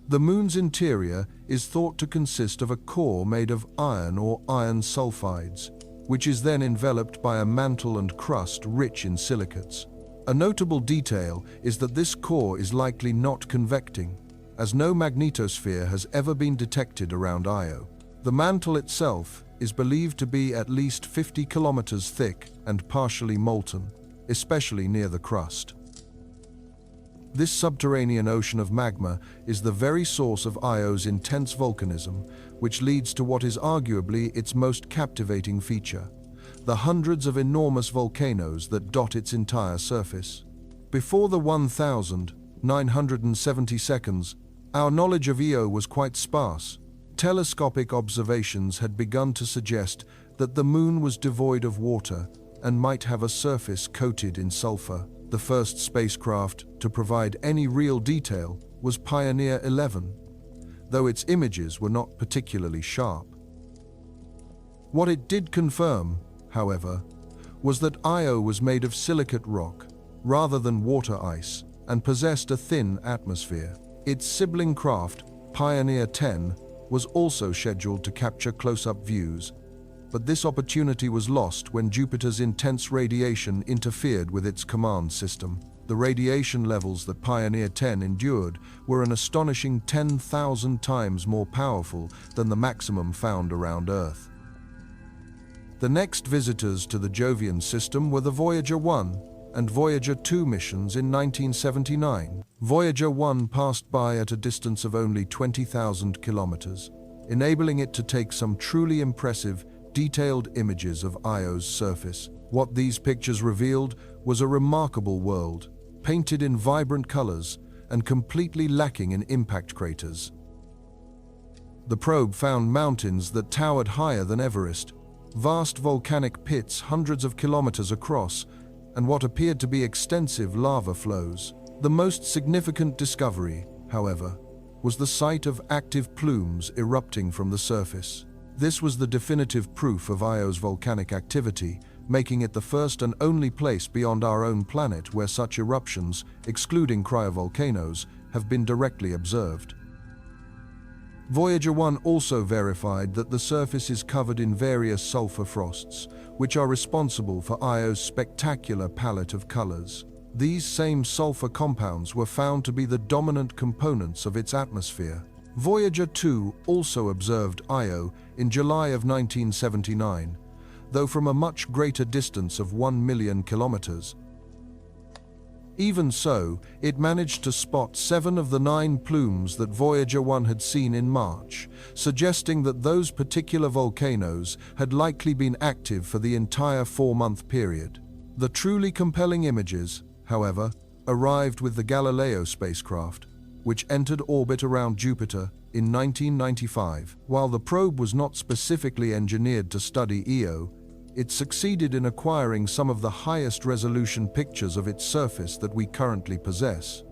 The moon's interior is thought to consist of a core made of iron or iron sulfides, which is then enveloped by a mantle and crust rich in silicates. A notable detail is that this core is likely not convecting, as no magnetosphere has ever been detected around Io. The mantle itself is believed to be at least 50 kilometers thick and partially molten, especially near the crust. This subterranean ocean of magma is the very source of Io's intense volcanism, which leads to what is arguably its most captivating feature: the hundreds of enormous volcanoes that dot its entire surface. Before the 1970 seconds, our knowledge of Io was quite sparse. Telescopic observations had begun to suggest that the moon was devoid of water and might have a surface coated in sulfur. The first spacecraft to provide any real detail was Pioneer 11, though its images were not particularly sharp. What it did confirm, however, was that Io was made of silicate rock rather than water ice and possessed a thin atmosphere. Its sibling craft, Pioneer 10, was also scheduled to capture close-up views, but this opportunity was lost when Jupiter's intense radiation interfered with its command system. The radiation levels that Pioneer 10 endured were an astonishing 10,000 times more powerful than the maximum found around Earth. The next visitors to the Jovian system were the Voyager 1 and Voyager 2 missions in 1979. Voyager 1 passed by at a distance of only 20,000 kilometers, enabling it to take some truly impressive, detailed images of Io's surface. What these pictures revealed was a remarkable world, painted in vibrant colors and completely lacking in impact craters. The probe found mountains that towered higher than Everest, vast volcanic pits hundreds of kilometers across, and what appeared to be extensive lava flows. The most significant discovery, however, was the sight of active plumes erupting from the surface. This was the definitive proof of Io's volcanic activity, making it the first and only place beyond our own planet where such eruptions, excluding cryovolcanoes, have been directly observed. Voyager 1 also verified that the surface is covered in various sulfur frosts, which are responsible for Io's spectacular palette of colors. These same sulfur compounds were found to be the dominant components of its atmosphere. Voyager 2 also observed Io in July of 1979, though from a much greater distance of 1 million kilometers. Even so, it managed to spot 7 of the 9 plumes that Voyager 1 had seen in March, suggesting that those particular volcanoes had likely been active for the entire 4-month period. The truly compelling images, however, arrived with the Galileo spacecraft, which entered orbit around Jupiter in 1995. While the probe was not specifically engineered to study Io, it succeeded in acquiring some of the highest resolution pictures of its surface that we currently possess.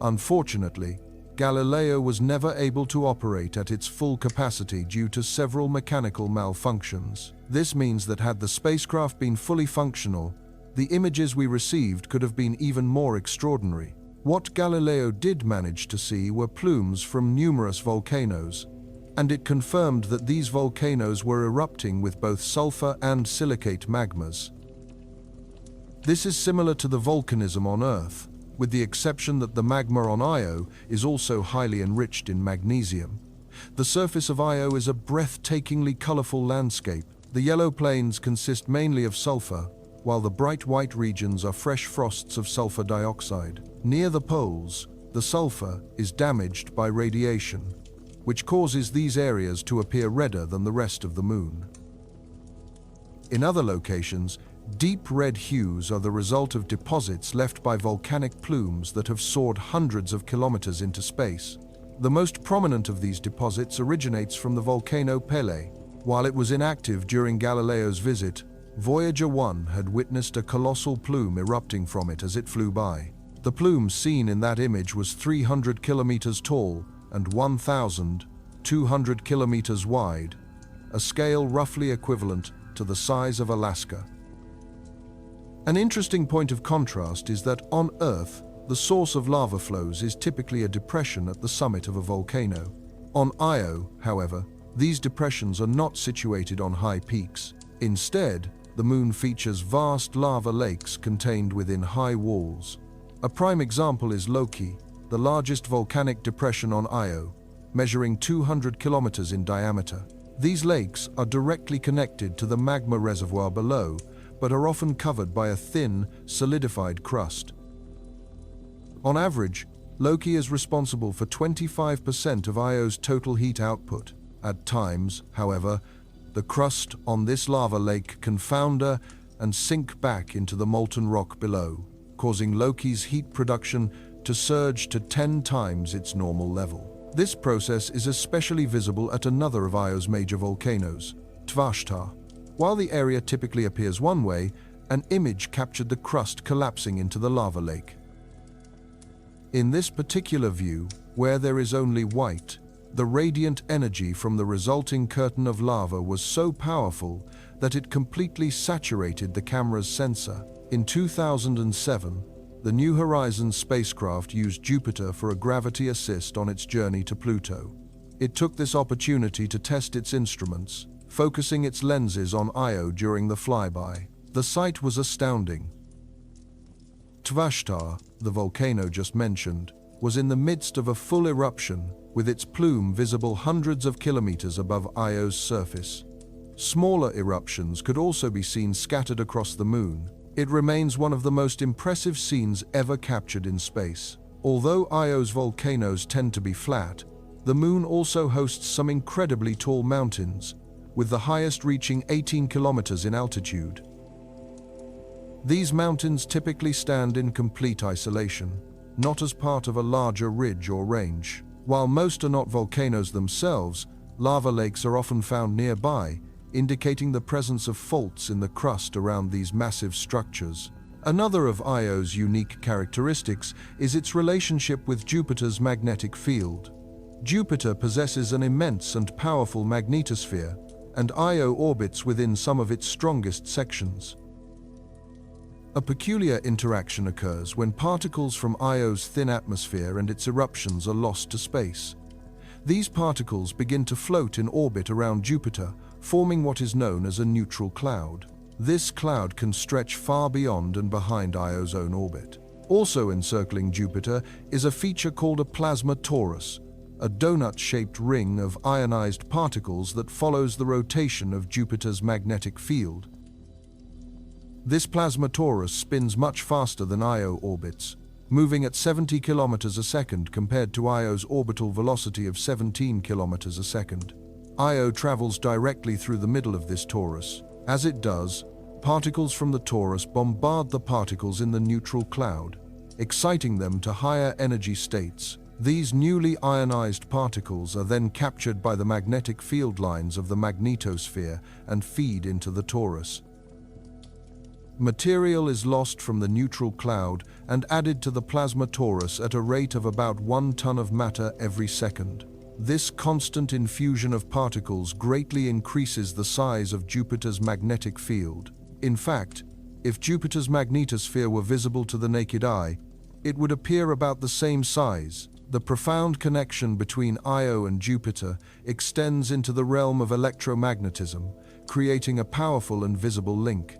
Unfortunately, Galileo was never able to operate at its full capacity due to several mechanical malfunctions. This means that had the spacecraft been fully functional, the images we received could have been even more extraordinary. What Galileo did manage to see were plumes from numerous volcanoes, and it confirmed that these volcanoes were erupting with both sulfur and silicate magmas. This is similar to the volcanism on Earth, with the exception that the magma on Io is also highly enriched in magnesium. The surface of Io is a breathtakingly colorful landscape. The yellow plains consist mainly of sulfur, while the bright white regions are fresh frosts of sulfur dioxide. Near the poles, the sulfur is damaged by radiation, which causes these areas to appear redder than the rest of the moon. In other locations, deep red hues are the result of deposits left by volcanic plumes that have soared hundreds of kilometers into space. The most prominent of these deposits originates from the volcano Pele. While it was inactive during Galileo's visit, Voyager 1 had witnessed a colossal plume erupting from it as it flew by. The plume seen in that image was 300 kilometers tall and 1,200 kilometers wide, a scale roughly equivalent to the size of Alaska. An interesting point of contrast is that on Earth, the source of lava flows is typically a depression at the summit of a volcano. On Io, however, these depressions are not situated on high peaks. Instead, the moon features vast lava lakes contained within high walls. A prime example is Loki, the largest volcanic depression on Io, measuring 200 kilometers in diameter. These lakes are directly connected to the magma reservoir below, but are often covered by a thin, solidified crust. On average, Loki is responsible for 25% of Io's total heat output. At times, however, the crust on this lava lake can founder and sink back into the molten rock below, causing Loki's heat production to surge to 10 times its normal level. This process is especially visible at another of Io's major volcanoes, Tvashtar. While the area typically appears one way, an image captured the crust collapsing into the lava lake. In this particular view, where there is only white, the radiant energy from the resulting curtain of lava was so powerful that it completely saturated the camera's sensor. In 2007, the New Horizons spacecraft used Jupiter for a gravity assist on its journey to Pluto. It took this opportunity to test its instruments, focusing its lenses on Io during the flyby. The sight was astounding. Tvashtar, the volcano just mentioned, was in the midst of a full eruption, with its plume visible hundreds of kilometers above Io's surface. Smaller eruptions could also be seen scattered across the moon. It remains one of the most impressive scenes ever captured in space. Although Io's volcanoes tend to be flat, the moon also hosts some incredibly tall mountains, with the highest reaching 18 kilometers in altitude. These mountains typically stand in complete isolation, not as part of a larger ridge or range. While most are not volcanoes themselves, lava lakes are often found nearby, indicating the presence of faults in the crust around these massive structures. Another of Io's unique characteristics is its relationship with Jupiter's magnetic field. Jupiter possesses an immense and powerful magnetosphere, and Io orbits within some of its strongest sections. A peculiar interaction occurs when particles from Io's thin atmosphere and its eruptions are lost to space. These particles begin to float in orbit around Jupiter, forming what is known as a neutral cloud. This cloud can stretch far beyond and behind Io's own orbit. Also encircling Jupiter is a feature called a plasma torus, a donut-shaped ring of ionized particles that follows the rotation of Jupiter's magnetic field. This plasma torus spins much faster than Io orbits, moving at 70 kilometers a second compared to Io's orbital velocity of 17 kilometers a second. Io travels directly through the middle of this torus. As it does, particles from the torus bombard the particles in the neutral cloud, exciting them to higher energy states. These newly ionized particles are then captured by the magnetic field lines of the magnetosphere and feed into the torus. Material is lost from the neutral cloud and added to the plasma torus at a rate of about 1 ton of matter every second. This constant infusion of particles greatly increases the size of Jupiter's magnetic field. In fact, if Jupiter's magnetosphere were visible to the naked eye, it would appear about the same size. The profound connection between Io and Jupiter extends into the realm of electromagnetism, creating a powerful and visible link.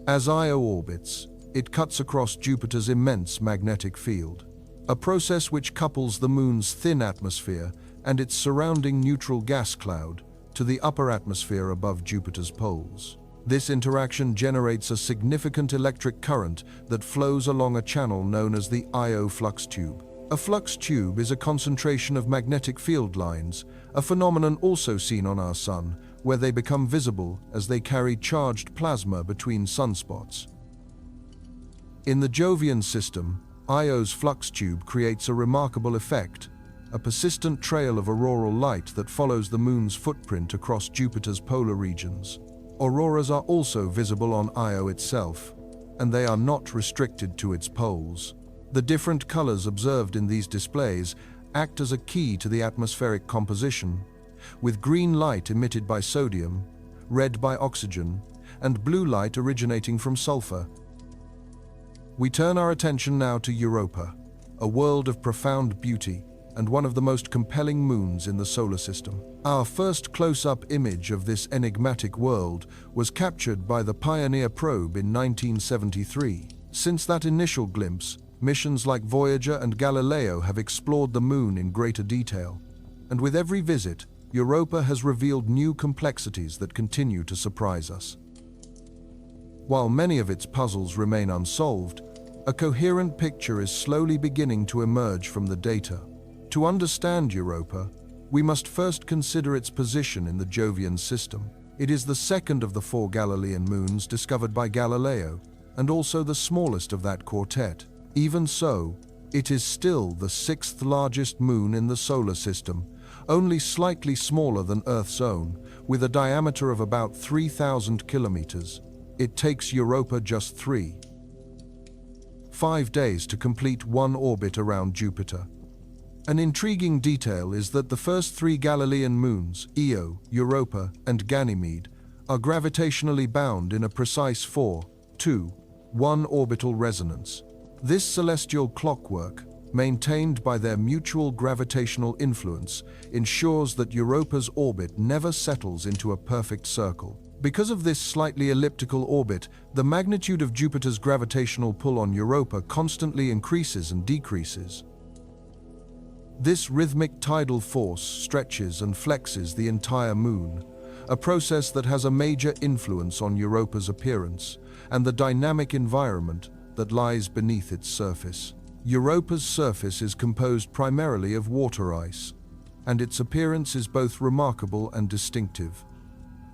As Io orbits, it cuts across Jupiter's immense magnetic field, a process which couples the Moon's thin atmosphere and its surrounding neutral gas cloud to the upper atmosphere above Jupiter's poles. This interaction generates a significant electric current that flows along a channel known as the Io flux tube. A flux tube is a concentration of magnetic field lines, a phenomenon also seen on our Sun, where they become visible as they carry charged plasma between sunspots. In the Jovian system, Io's flux tube creates a remarkable effect, a persistent trail of auroral light that follows the Moon's footprint across Jupiter's polar regions. Auroras are also visible on Io itself, and they are not restricted to its poles. The different colors observed in these displays act as a key to the atmospheric composition, with green light emitted by sodium, red by oxygen, and blue light originating from sulfur. We turn our attention now to Europa, a world of profound beauty and one of the most compelling moons in the solar system. Our first close-up image of this enigmatic world was captured by the Pioneer probe in 1973. Since that initial glimpse, missions like Voyager and Galileo have explored the moon in greater detail, and with every visit, Europa has revealed new complexities that continue to surprise us. While many of its puzzles remain unsolved, a coherent picture is slowly beginning to emerge from the data. To understand Europa, we must first consider its position in the Jovian system. It is the second of the 4 Galilean moons discovered by Galileo, and also the smallest of that quartet. Even so, it is still the 6th largest moon in the solar system, only slightly smaller than Earth's own, with a diameter of about 3,000 kilometers. It takes Europa just 5 days to complete one orbit around Jupiter. An intriguing detail is that the first 3 Galilean moons, Io, Europa, and Ganymede, are gravitationally bound in a precise 4-2-1 orbital resonance. This celestial clockwork, maintained by their mutual gravitational influence, ensures that Europa's orbit never settles into a perfect circle. Because of this slightly elliptical orbit, the magnitude of Jupiter's gravitational pull on Europa constantly increases and decreases. This rhythmic tidal force stretches and flexes the entire Moon, a process that has a major influence on Europa's appearance and the dynamic environment that lies beneath its surface. Europa's surface is composed primarily of water ice, and its appearance is both remarkable and distinctive.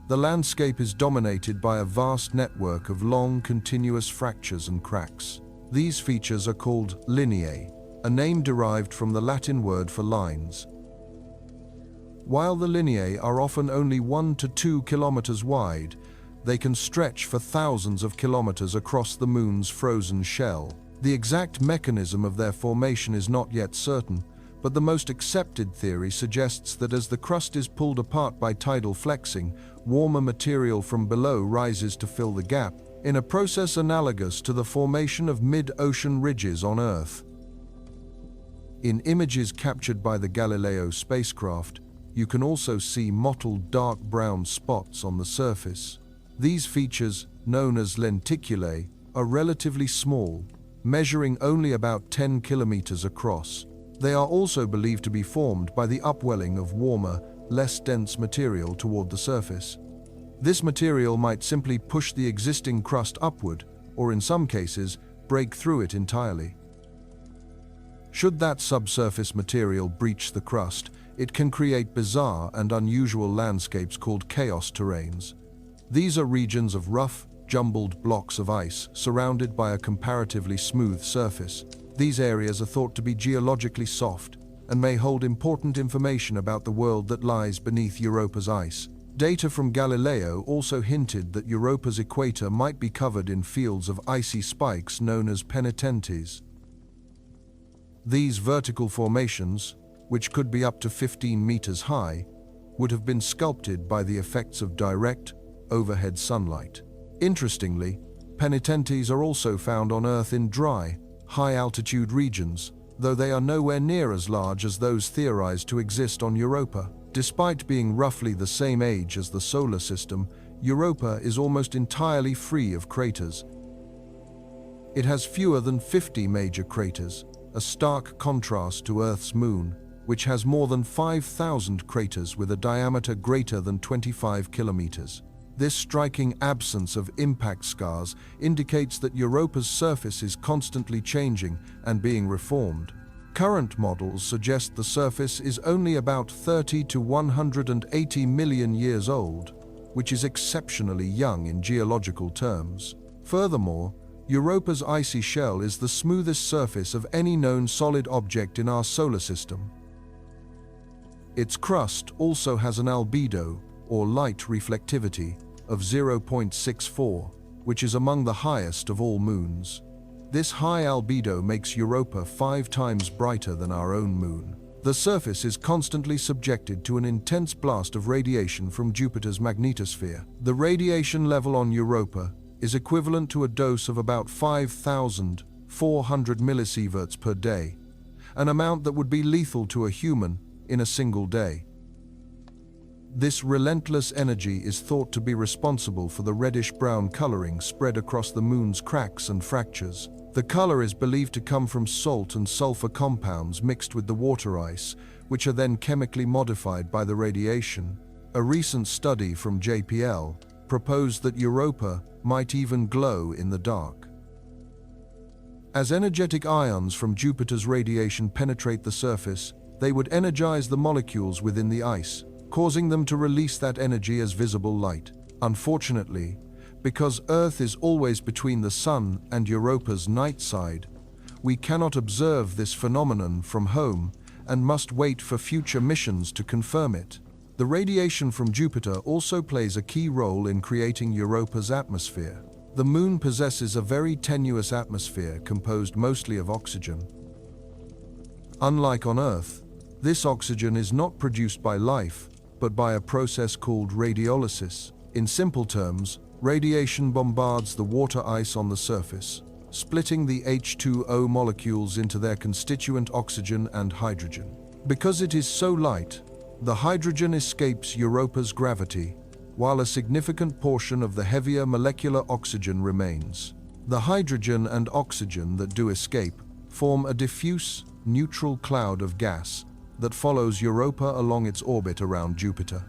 The landscape is dominated by a vast network of long, continuous fractures and cracks. These features are called lineae, a name derived from the Latin word for lines. While the lineae are often only 1 to 2 kilometers wide, they can stretch for thousands of kilometers across the Moon's frozen shell. The exact mechanism of their formation is not yet certain, but the most accepted theory suggests that as the crust is pulled apart by tidal flexing, warmer material from below rises to fill the gap, in a process analogous to the formation of mid-ocean ridges on Earth. In images captured by the Galileo spacecraft, you can also see mottled dark brown spots on the surface. These features, known as lenticulae, are relatively small, measuring only about 10 kilometers across. They are also believed to be formed by the upwelling of warmer, less dense material toward the surface. This material might simply push the existing crust upward, or in some cases, break through it entirely. Should that subsurface material breach the crust, it can create bizarre and unusual landscapes called chaos terrains. These are regions of rough, jumbled blocks of ice surrounded by a comparatively smooth surface. These areas are thought to be geologically soft and may hold important information about the world that lies beneath Europa's ice. Data from Galileo also hinted that Europa's equator might be covered in fields of icy spikes known as penitentes. These vertical formations, which could be up to 15 meters high, would have been sculpted by the effects of direct, overhead sunlight. Interestingly, penitentes are also found on Earth in dry, high-altitude regions, though they are nowhere near as large as those theorized to exist on Europa. Despite being roughly the same age as the solar system, Europa is almost entirely free of craters. It has fewer than 50 major craters, a stark contrast to Earth's moon, which has more than 5,000 craters with a diameter greater than 25 kilometers. This striking absence of impact scars indicates that Europa's surface is constantly changing and being reformed. Current models suggest the surface is only about 30 to 180 million years old, which is exceptionally young in geological terms. Furthermore, Europa's icy shell is the smoothest surface of any known solid object in our solar system. Its crust also has an albedo, or light reflectivity, of 0.64, which is among the highest of all moons. This high albedo makes Europa 5 times brighter than our own moon. The surface is constantly subjected to an intense blast of radiation from Jupiter's magnetosphere. The radiation level on Europa is equivalent to a dose of about 5,400 millisieverts per day, an amount that would be lethal to a human in a single day. This relentless energy is thought to be responsible for the reddish-brown coloring spread across the moon's cracks and fractures. The color is believed to come from salt and sulfur compounds mixed with the water ice, which are then chemically modified by the radiation. A recent study from JPL proposed that Europa might even glow in the dark. As energetic ions from Jupiter's radiation penetrate the surface, they would energize the molecules within the ice, causing them to release that energy as visible light. Unfortunately, because Earth is always between the Sun and Europa's night side, we cannot observe this phenomenon from home and must wait for future missions to confirm it. The radiation from Jupiter also plays a key role in creating Europa's atmosphere. The Moon possesses a very tenuous atmosphere composed mostly of oxygen. Unlike on Earth, this oxygen is not produced by life, but by a process called radiolysis. In simple terms, radiation bombards the water ice on the surface, splitting the H2O molecules into their constituent oxygen and hydrogen. Because it is so light, the hydrogen escapes Europa's gravity, while a significant portion of the heavier molecular oxygen remains. The hydrogen and oxygen that do escape form a diffuse, neutral cloud of gas that follows Europa along its orbit around Jupiter.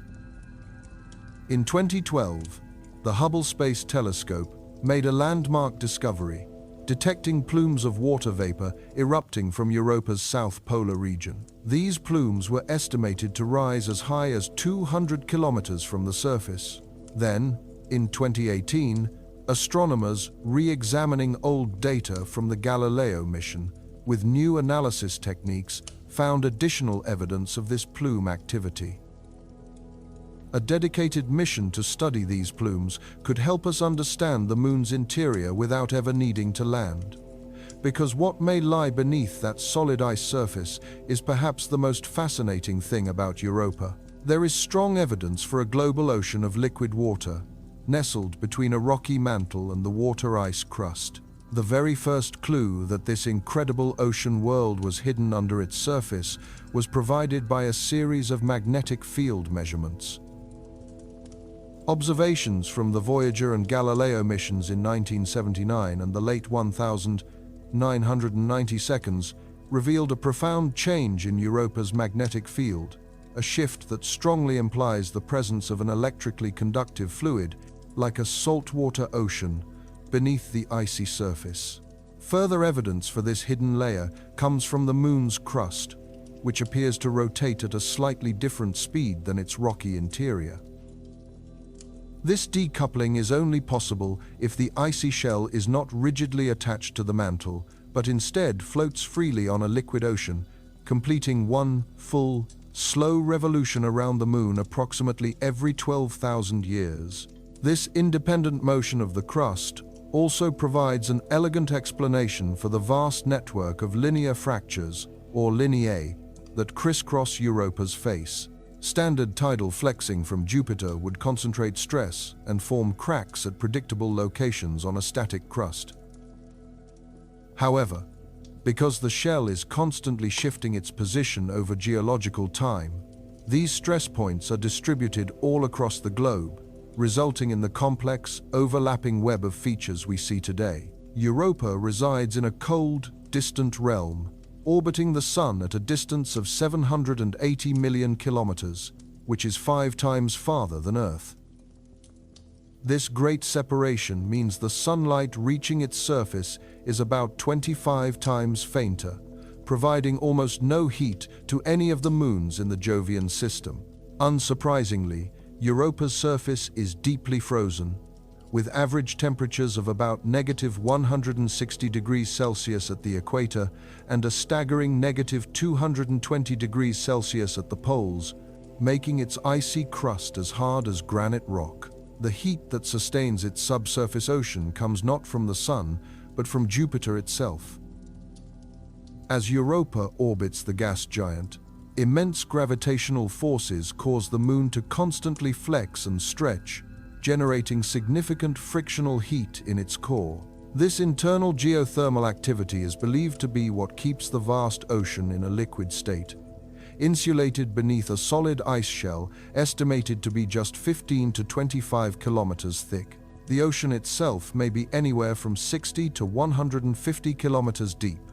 In 2012, the Hubble Space Telescope made a landmark discovery, detecting plumes of water vapor erupting from Europa's south polar region. These plumes were estimated to rise as high as 200 kilometers from the surface. Then, in 2018, astronomers re-examining old data from the Galileo mission with new analysis techniques found additional evidence of this plume activity. A dedicated mission to study these plumes could help us understand the Moon's interior without ever needing to land. Because what may lie beneath that solid ice surface is perhaps the most fascinating thing about Europa. There is strong evidence for a global ocean of liquid water, nestled between a rocky mantle and the water ice crust. The very first clue that this incredible ocean world was hidden under its surface was provided by a series of magnetic field measurements. Observations from the Voyager and Galileo missions in 1979 and the late 1990 seconds revealed a profound change in Europa's magnetic field, a shift that strongly implies the presence of an electrically conductive fluid, like a saltwater ocean, beneath the icy surface. Further evidence for this hidden layer comes from the Moon's crust, which appears to rotate at a slightly different speed than its rocky interior. This decoupling is only possible if the icy shell is not rigidly attached to the mantle, but instead floats freely on a liquid ocean, completing one full, slow revolution around the Moon approximately every 12,000 years. This independent motion of the crust also provides an elegant explanation for the vast network of linear fractures, or lineae, that crisscross Europa's face. Standard tidal flexing from Jupiter would concentrate stress and form cracks at predictable locations on a static crust. However, because the shell is constantly shifting its position over geological time, these stress points are distributed all across the globe, resulting in the complex, overlapping web of features we see today. Europa resides in a cold, distant realm, orbiting the Sun at a distance of 780 million kilometers, which is 5 times farther than Earth. This great separation means the sunlight reaching its surface is about 25 times fainter, providing almost no heat to any of the moons in the Jovian system. Unsurprisingly, Europa's surface is deeply frozen, with average temperatures of about -160 degrees Celsius at the equator and a staggering -220 degrees Celsius at the poles, making its icy crust as hard as granite rock. The heat that sustains its subsurface ocean comes not from the Sun, but from Jupiter itself. As Europa orbits the gas giant, immense gravitational forces cause the Moon to constantly flex and stretch, generating significant frictional heat in its core. This internal geothermal activity is believed to be what keeps the vast ocean in a liquid state, insulated beneath a solid ice shell estimated to be just 15 to 25 kilometers thick. The ocean itself may be anywhere from 60 to 150 kilometers deep.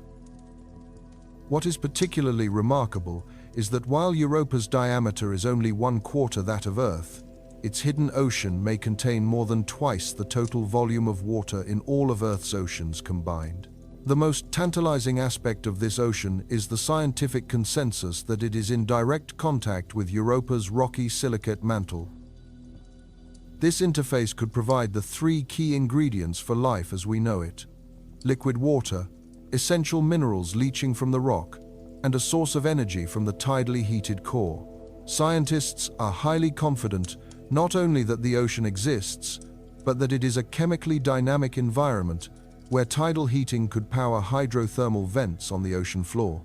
What is particularly remarkable is that while Europa's diameter is only 1/4 that of Earth, its hidden ocean may contain more than twice the total volume of water in all of Earth's oceans combined. The most tantalizing aspect of this ocean is the scientific consensus that it is in direct contact with Europa's rocky silicate mantle. This interface could provide the 3 key ingredients for life as we know it: liquid water, essential minerals leaching from the rock, and a source of energy from the tidally heated core. Scientists are highly confident not only that the ocean exists, but that it is a chemically dynamic environment where tidal heating could power hydrothermal vents on the ocean floor.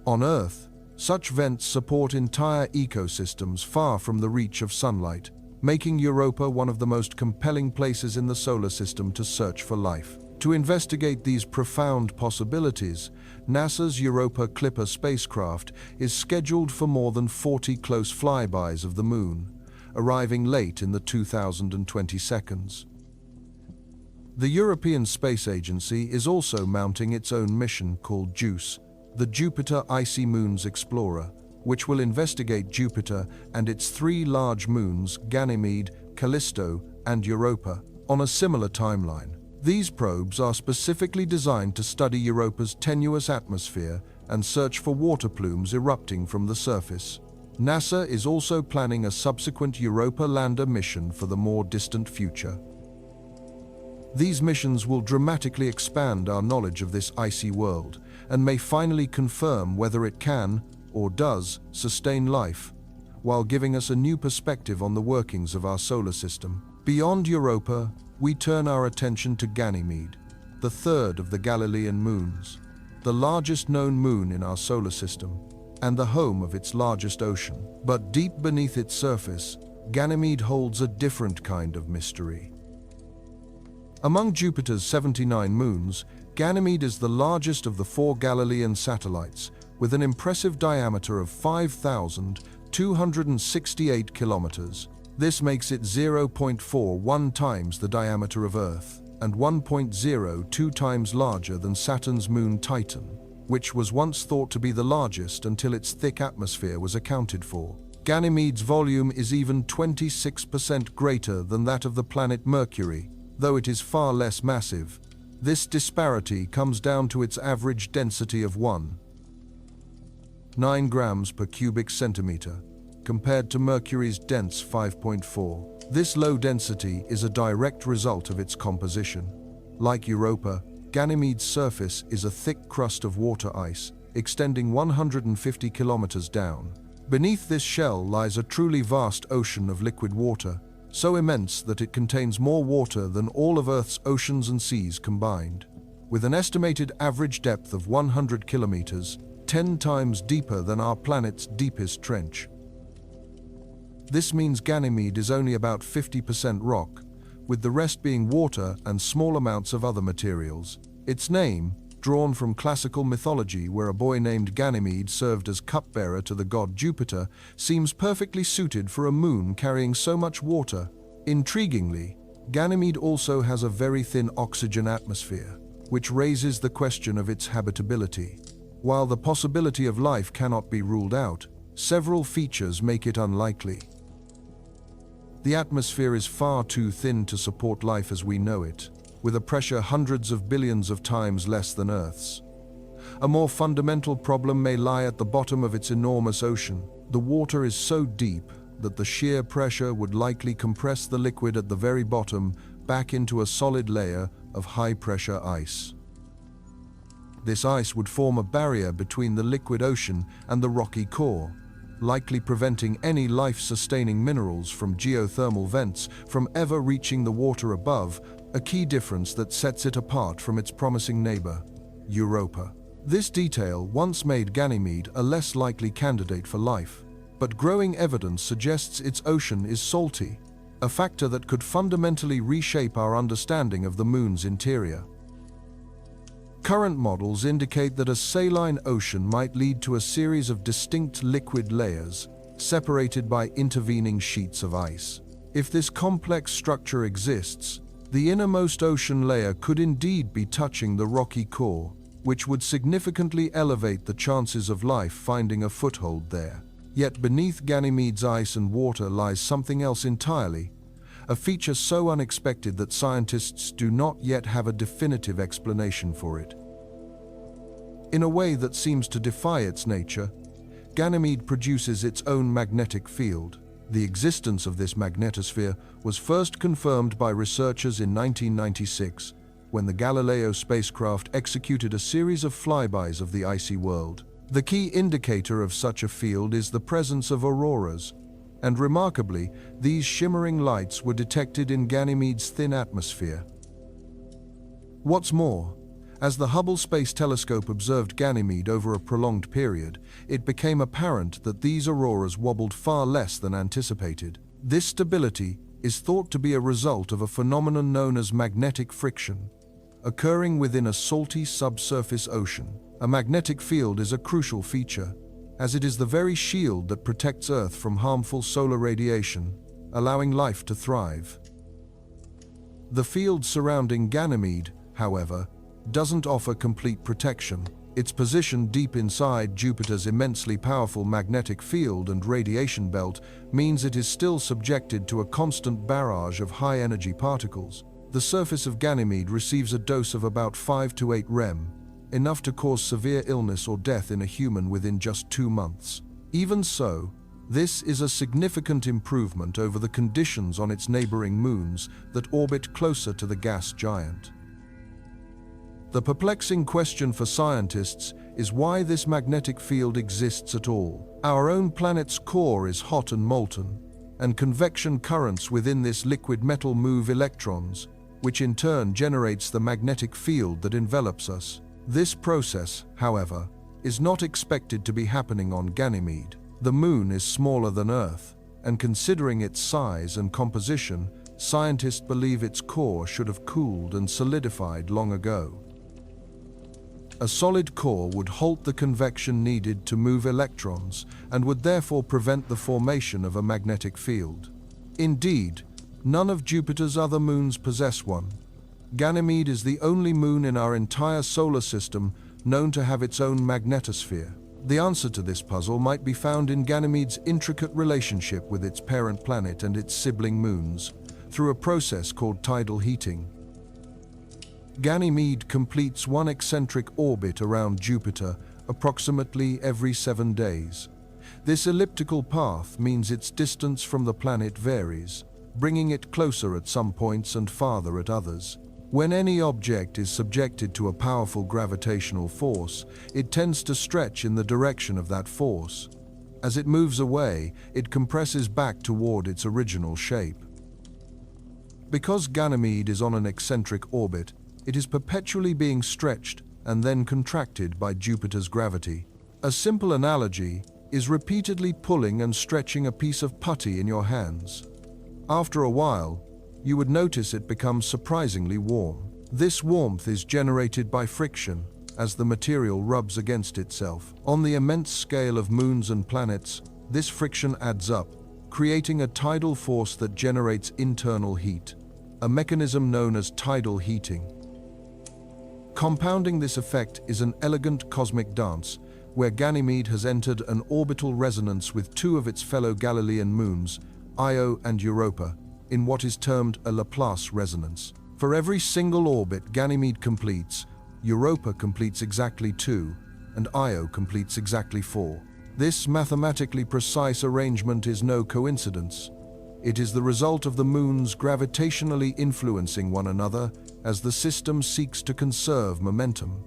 On Earth, such vents support entire ecosystems far from the reach of sunlight, making Europa one of the most compelling places in the solar system to search for life. To investigate these profound possibilities, NASA's Europa Clipper spacecraft is scheduled for more than 40 close flybys of the Moon, arriving late in the 2022. The European Space Agency is also mounting its own mission called JUICE, the Jupiter Icy Moons Explorer, which will investigate Jupiter and its three large moons, Ganymede, Callisto, and Europa, on a similar timeline. These probes are specifically designed to study Europa's tenuous atmosphere and search for water plumes erupting from the surface. NASA is also planning a subsequent Europa lander mission for the more distant future. These missions will dramatically expand our knowledge of this icy world and may finally confirm whether it can, or does, sustain life, while giving us a new perspective on the workings of our solar system. Beyond Europa, we turn our attention to Ganymede, the third of the Galilean moons, the largest known moon in our solar system, and the home of its largest ocean. But deep beneath its surface, Ganymede holds a different kind of mystery. Among Jupiter's 79 moons, Ganymede is the largest of the four Galilean satellites, with an impressive diameter of 5,268 kilometers. This makes it 0.41 times the diameter of Earth and 1.02 times larger than Saturn's moon Titan, which was once thought to be the largest until its thick atmosphere was accounted for. Ganymede's volume is even 26% greater than that of the planet Mercury, though it is far less massive. This disparity comes down to its average density of 1.9 grams per cubic centimeter, compared to Mercury's dense 5.4. This low density is a direct result of its composition. Like Europa, Ganymede's surface is a thick crust of water ice, extending 150 kilometers down. Beneath this shell lies a truly vast ocean of liquid water, so immense that it contains more water than all of Earth's oceans and seas combined. With an estimated average depth of 100 kilometers, 10 times deeper than our planet's deepest trench. This means Ganymede is only about 50% rock, with the rest being water and small amounts of other materials. Its name, drawn from classical mythology where a boy named Ganymede served as cupbearer to the god Jupiter, seems perfectly suited for a moon carrying so much water. Intriguingly, Ganymede also has a very thin oxygen atmosphere, which raises the question of its habitability. While the possibility of life cannot be ruled out, several features make it unlikely. The atmosphere is far too thin to support life as we know it, with a pressure hundreds of billions of times less than Earth's. A more fundamental problem may lie at the bottom of its enormous ocean. The water is so deep that the sheer pressure would likely compress the liquid at the very bottom back into a solid layer of high-pressure ice. This ice would form a barrier between the liquid ocean and the rocky core, likely preventing any life-sustaining minerals from geothermal vents from ever reaching the water above, a key difference that sets it apart from its promising neighbor, Europa. This detail once made Ganymede a less likely candidate for life, but growing evidence suggests its ocean is salty, a factor that could fundamentally reshape our understanding of the moon's interior. Current models indicate that a saline ocean might lead to a series of distinct liquid layers, separated by intervening sheets of ice. If this complex structure exists, the innermost ocean layer could indeed be touching the rocky core, which would significantly elevate the chances of life finding a foothold there. Yet beneath Ganymede's ice and water lies something else entirely, a feature so unexpected that scientists do not yet have a definitive explanation for it. In a way that seems to defy its nature, Ganymede produces its own magnetic field. The existence of this magnetosphere was first confirmed by researchers in 1996, when the Galileo spacecraft executed a series of flybys of the icy world. The key indicator of such a field is the presence of auroras, and remarkably, these shimmering lights were detected in Ganymede's thin atmosphere. What's more, as the Hubble Space Telescope observed Ganymede over a prolonged period, it became apparent that these auroras wobbled far less than anticipated. This stability is thought to be a result of a phenomenon known as magnetic friction, occurring within a salty subsurface ocean. A magnetic field is a crucial feature, as it is the very shield that protects Earth from harmful solar radiation. allowing life to thrive. The field surrounding Ganymede, however, doesn't offer complete protection. Its position deep inside Jupiter's immensely powerful magnetic field and radiation belt means it is still subjected to a constant barrage of high-energy particles. The surface of Ganymede receives a dose of about 5 to 8 rem, enough to cause severe illness or death in a human within just 2 months. Even so, this is a significant improvement over the conditions on its neighboring moons that orbit closer to the gas giant. The perplexing question for scientists is why this magnetic field exists at all. Our own planet's core is hot and molten, and convection currents within this liquid metal move electrons, which in turn generates the magnetic field that envelops us. This process, however, is not expected to be happening on Ganymede. The Moon is smaller than Earth, and considering its size and composition, scientists believe its core should have cooled and solidified long ago. A solid core would halt the convection needed to move electrons and would therefore prevent the formation of a magnetic field. Indeed, none of Jupiter's other moons possess one. Ganymede is the only moon in our entire solar system known to have its own magnetosphere. The answer to this puzzle might be found in Ganymede's intricate relationship with its parent planet and its sibling moons, through a process called tidal heating. Ganymede completes one eccentric orbit around Jupiter approximately every 7 days. This elliptical path means its distance from the planet varies, bringing it closer at some points and farther at others. When any object is subjected to a powerful gravitational force, it tends to stretch in the direction of that force. As it moves away, it compresses back toward its original shape. Because Ganymede is on an eccentric orbit, it is perpetually being stretched and then contracted by Jupiter's gravity. A simple analogy is repeatedly pulling and stretching a piece of putty in your hands. After a while, you would notice it becomes surprisingly warm. This warmth is generated by friction, as the material rubs against itself. On the immense scale of moons and planets, this friction adds up, creating a tidal force that generates internal heat, a mechanism known as tidal heating. Compounding this effect is an elegant cosmic dance, where Ganymede has entered an orbital resonance with 2 of its fellow Galilean moons, Io and Europa, in what is termed a Laplace resonance. For every single orbit Ganymede completes, Europa completes exactly 2, and Io completes exactly 4. This mathematically precise arrangement is no coincidence. It is the result of the moons gravitationally influencing one another as the system seeks to conserve momentum.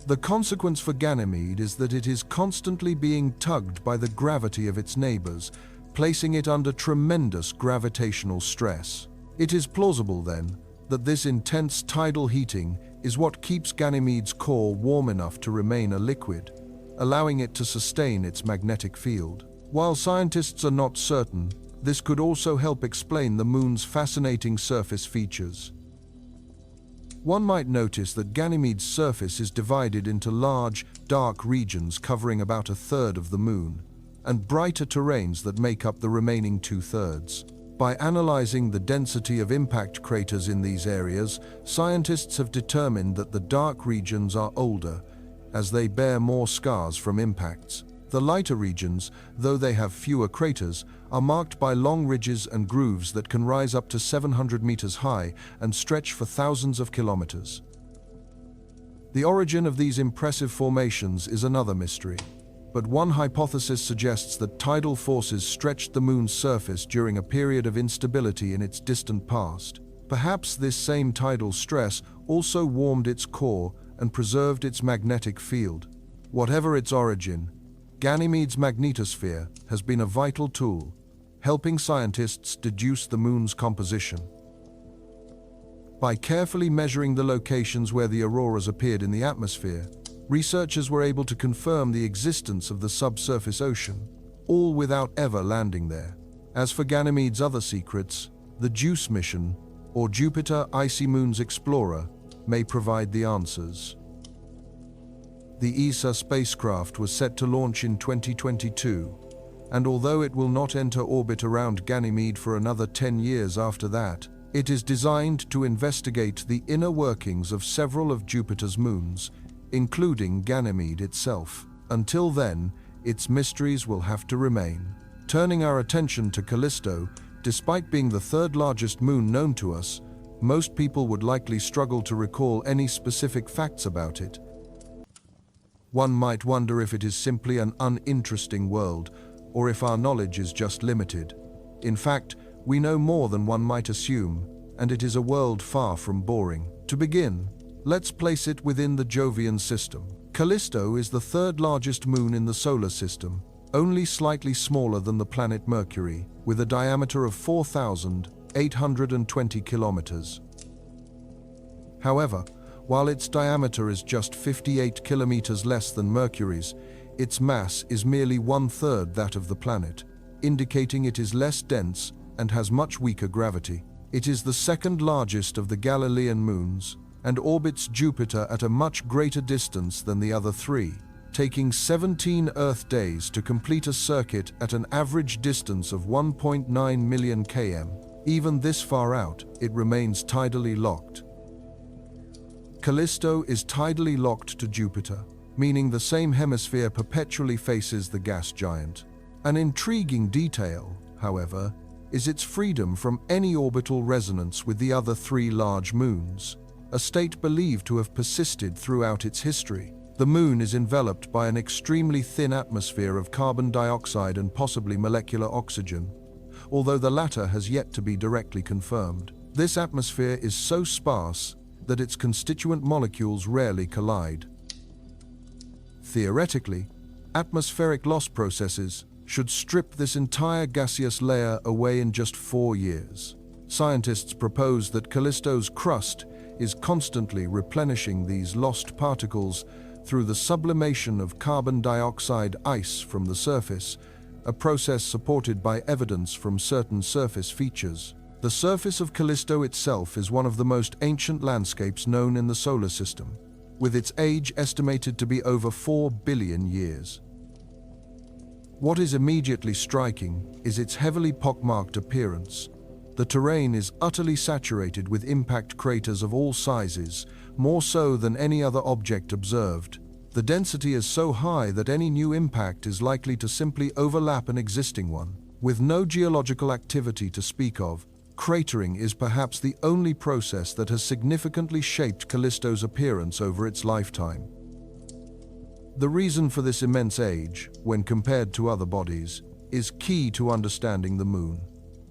The consequence for Ganymede is that it is constantly being tugged by the gravity of its neighbors, placing it under tremendous gravitational stress. It is plausible, then, that this intense tidal heating is what keeps Ganymede's core warm enough to remain a liquid, allowing it to sustain its magnetic field. While scientists are not certain, this could also help explain the moon's fascinating surface features. One might notice that Ganymede's surface is divided into large, dark regions covering about 1/3 of the moon, and brighter terrains that make up the remaining 2/3. By analyzing the density of impact craters in these areas, scientists have determined that the dark regions are older, as they bear more scars from impacts. The lighter regions, though they have fewer craters, are marked by long ridges and grooves that can rise up to 700 meters high and stretch for thousands of kilometers. The origin of these impressive formations is another mystery, but one hypothesis suggests that tidal forces stretched the moon's surface during a period of instability in its distant past. Perhaps this same tidal stress also warmed its core and preserved its magnetic field. Whatever its origin, Ganymede's magnetosphere has been a vital tool, helping scientists deduce the moon's composition. By carefully measuring the locations where the auroras appeared in the atmosphere, researchers were able to confirm the existence of the subsurface ocean, all without ever landing there. As for Ganymede's other secrets, the JUICE mission, or Jupiter Icy Moons Explorer, may provide the answers. The ESA spacecraft was set to launch in 2022, and although it will not enter orbit around Ganymede for another 10 years after that, it is designed to investigate the inner workings of several of Jupiter's moons, including Ganymede itself. Until then, its mysteries will have to remain. Turning our attention to Callisto, despite being the third largest moon known to us, most people would likely struggle to recall any specific facts about it. One might wonder if it is simply an uninteresting world, or if our knowledge is just limited. In fact, we know more than one might assume, and it is a world far from boring. To begin, let's place it within the Jovian system. Callisto is the third largest moon in the solar system, only slightly smaller than the planet Mercury, with a diameter of 4,820 kilometers. However, while its diameter is just 58 kilometers less than Mercury's, its mass is merely 1/3 that of the planet, indicating it is less dense and has much weaker gravity. It is the second largest of the Galilean moons and orbits Jupiter at a much greater distance than the other three, taking 17 Earth days to complete a circuit at an average distance of 1.9 million km. Even this far out, it remains tidally locked. Callisto is tidally locked to Jupiter, meaning the same hemisphere perpetually faces the gas giant. An intriguing detail, however, is its freedom from any orbital resonance with the other three large moons, a state believed to have persisted throughout its history. The moon is enveloped by an extremely thin atmosphere of carbon dioxide and possibly molecular oxygen, although the latter has yet to be directly confirmed. This atmosphere is so sparse that its constituent molecules rarely collide. Theoretically, atmospheric loss processes should strip this entire gaseous layer away in just 4 years. Scientists propose that Callisto's crust is constantly replenishing these lost particles through the sublimation of carbon dioxide ice from the surface, a process supported by evidence from certain surface features. The surface of Callisto itself is one of the most ancient landscapes known in the solar system, with its age estimated to be over 4 billion years. What is immediately striking is its heavily pockmarked appearance. The terrain is utterly saturated with impact craters of all sizes, more so than any other object observed. The density is so high that any new impact is likely to simply overlap an existing one. With no geological activity to speak of, cratering is perhaps the only process that has significantly shaped Callisto's appearance over its lifetime. The reason for this immense age, when compared to other bodies, is key to understanding the Moon.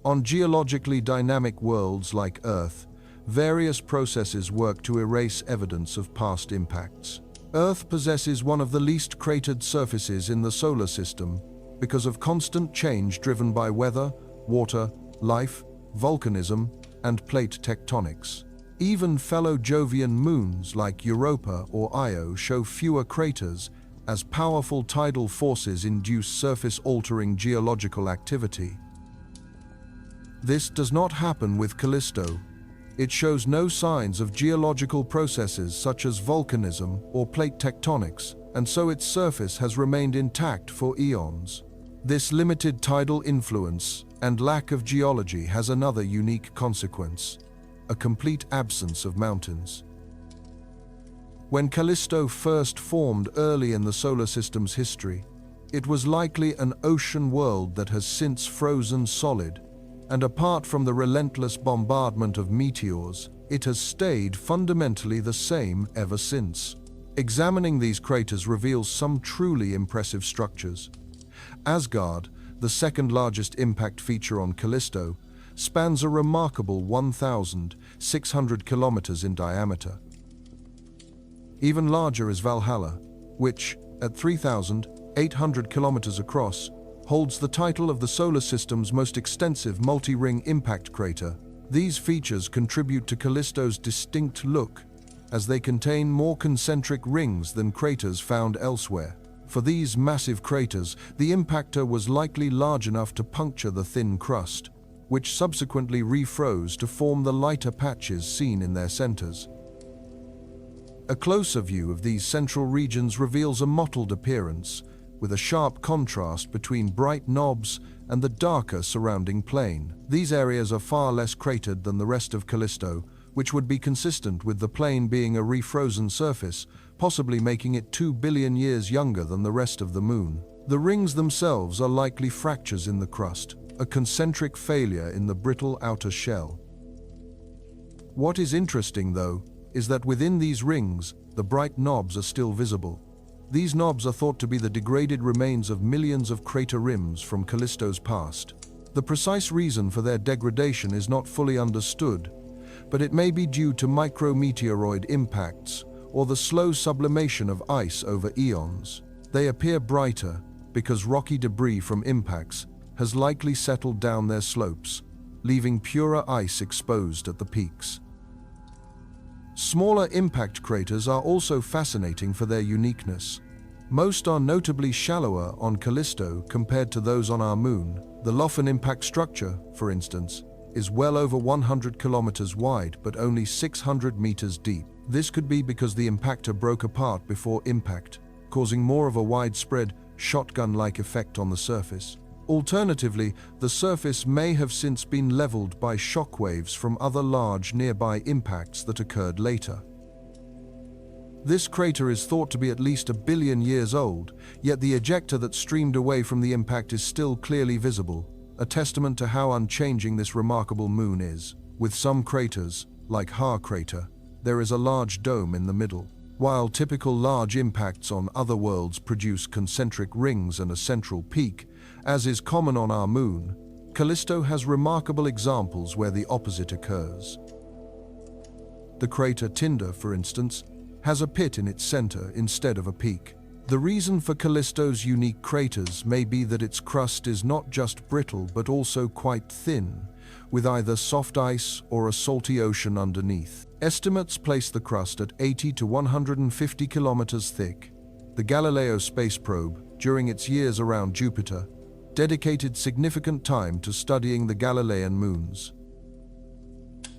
On geologically dynamic worlds like Earth, various processes work to erase evidence of past impacts. Earth possesses one of the least cratered surfaces in the solar system because of constant change driven by weather, water, life, volcanism, and plate tectonics. Even fellow Jovian moons like Europa or Io show fewer craters as powerful tidal forces induce surface-altering geological activity. This does not happen with Callisto. It shows no signs of geological processes such as volcanism or plate tectonics, and so its surface has remained intact for eons. This limited tidal influence and lack of geology has another unique consequence: a complete absence of mountains. When Callisto first formed early in the solar system's history, it was likely an ocean world that has since frozen solid, and apart from the relentless bombardment of meteors, it has stayed fundamentally the same ever since. Examining these craters reveals some truly impressive structures. Asgard, the second largest impact feature on Callisto, spans a remarkable 1,600 kilometers in diameter. Even larger is Valhalla, which, at 3,800 kilometers across, holds the title of the solar system's most extensive multi-ring impact crater. These features contribute to Callisto's distinct look, as they contain more concentric rings than craters found elsewhere. For these massive craters, the impactor was likely large enough to puncture the thin crust, which subsequently refroze to form the lighter patches seen in their centers. A closer view of these central regions reveals a mottled appearance, with a sharp contrast between bright knobs and the darker surrounding plain. These areas are far less cratered than the rest of Callisto, which would be consistent with the plain being a refrozen surface, possibly making it 2 billion years younger than the rest of the Moon. The rings themselves are likely fractures in the crust, a concentric failure in the brittle outer shell. What is interesting, though, is that within these rings, the bright knobs are still visible. These knobs are thought to be the degraded remains of millions of crater rims from Callisto's past. The precise reason for their degradation is not fully understood, but it may be due to micrometeoroid impacts or the slow sublimation of ice over eons. They appear brighter because rocky debris from impacts has likely settled down their slopes, leaving purer ice exposed at the peaks. Smaller impact craters are also fascinating for their uniqueness. Most are notably shallower on Callisto compared to those on our Moon. The Lofton impact structure, for instance, is well over 100 kilometers wide but only 600 meters deep. This could be because the impactor broke apart before impact, causing more of a widespread, shotgun-like effect on the surface. Alternatively, the surface may have since been leveled by shock waves from other large nearby impacts that occurred later. This crater is thought to be at least 1 billion years old, yet the ejecta that streamed away from the impact is still clearly visible, a testament to how unchanging this remarkable moon is. With some craters, like Haar crater, there is a large dome in the middle. While typical large impacts on other worlds produce concentric rings and a central peak, as is common on our Moon, Callisto has remarkable examples where the opposite occurs. The crater Tyndall, for instance, has a pit in its center instead of a peak. The reason for Callisto's unique craters may be that its crust is not just brittle but also quite thin, with either soft ice or a salty ocean underneath. Estimates place the crust at 80 to 150 kilometers thick. The Galileo space probe, during its years around Jupiter, dedicated significant time to studying the Galilean moons.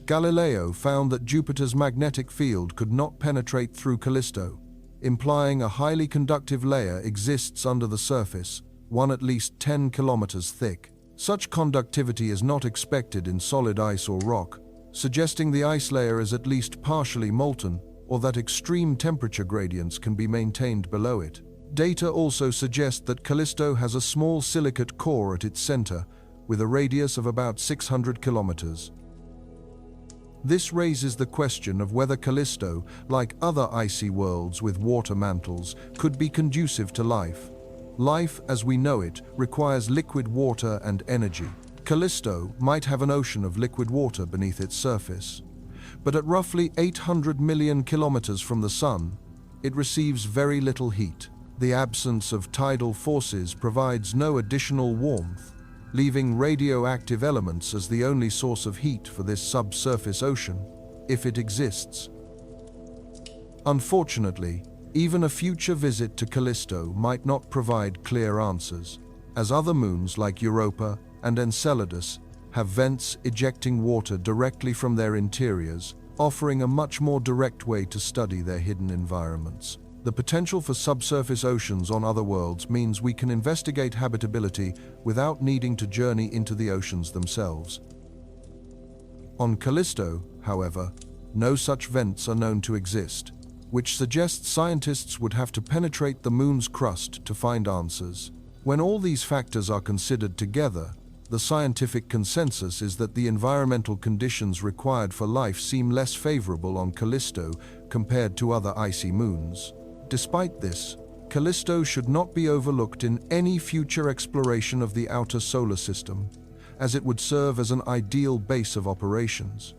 Galileo found that Jupiter's magnetic field could not penetrate through Callisto, implying a highly conductive layer exists under the surface, one at least 10 kilometers thick. Such conductivity is not expected in solid ice or rock, suggesting the ice layer is at least partially molten or that extreme temperature gradients can be maintained below it. Data also suggest that Callisto has a small silicate core at its center, with a radius of about 600 kilometers. This raises the question of whether Callisto, like other icy worlds with water mantles, could be conducive to life. Life, as we know it, requires liquid water and energy. Callisto might have an ocean of liquid water beneath its surface, but at roughly 800 million kilometers from the Sun, it receives very little heat. The absence of tidal forces provides no additional warmth, leaving radioactive elements as the only source of heat for this subsurface ocean, if it exists. Unfortunately, even a future visit to Callisto might not provide clear answers, as other moons like Europa and Enceladus have vents ejecting water directly from their interiors, offering a much more direct way to study their hidden environments. The potential for subsurface oceans on other worlds means we can investigate habitability without needing to journey into the oceans themselves. On Callisto, however, no such vents are known to exist, which suggests scientists would have to penetrate the moon's crust to find answers. When all these factors are considered together, the scientific consensus is that the environmental conditions required for life seem less favorable on Callisto compared to other icy moons. Despite this, Callisto should not be overlooked in any future exploration of the outer solar system, as it would serve as an ideal base of operations.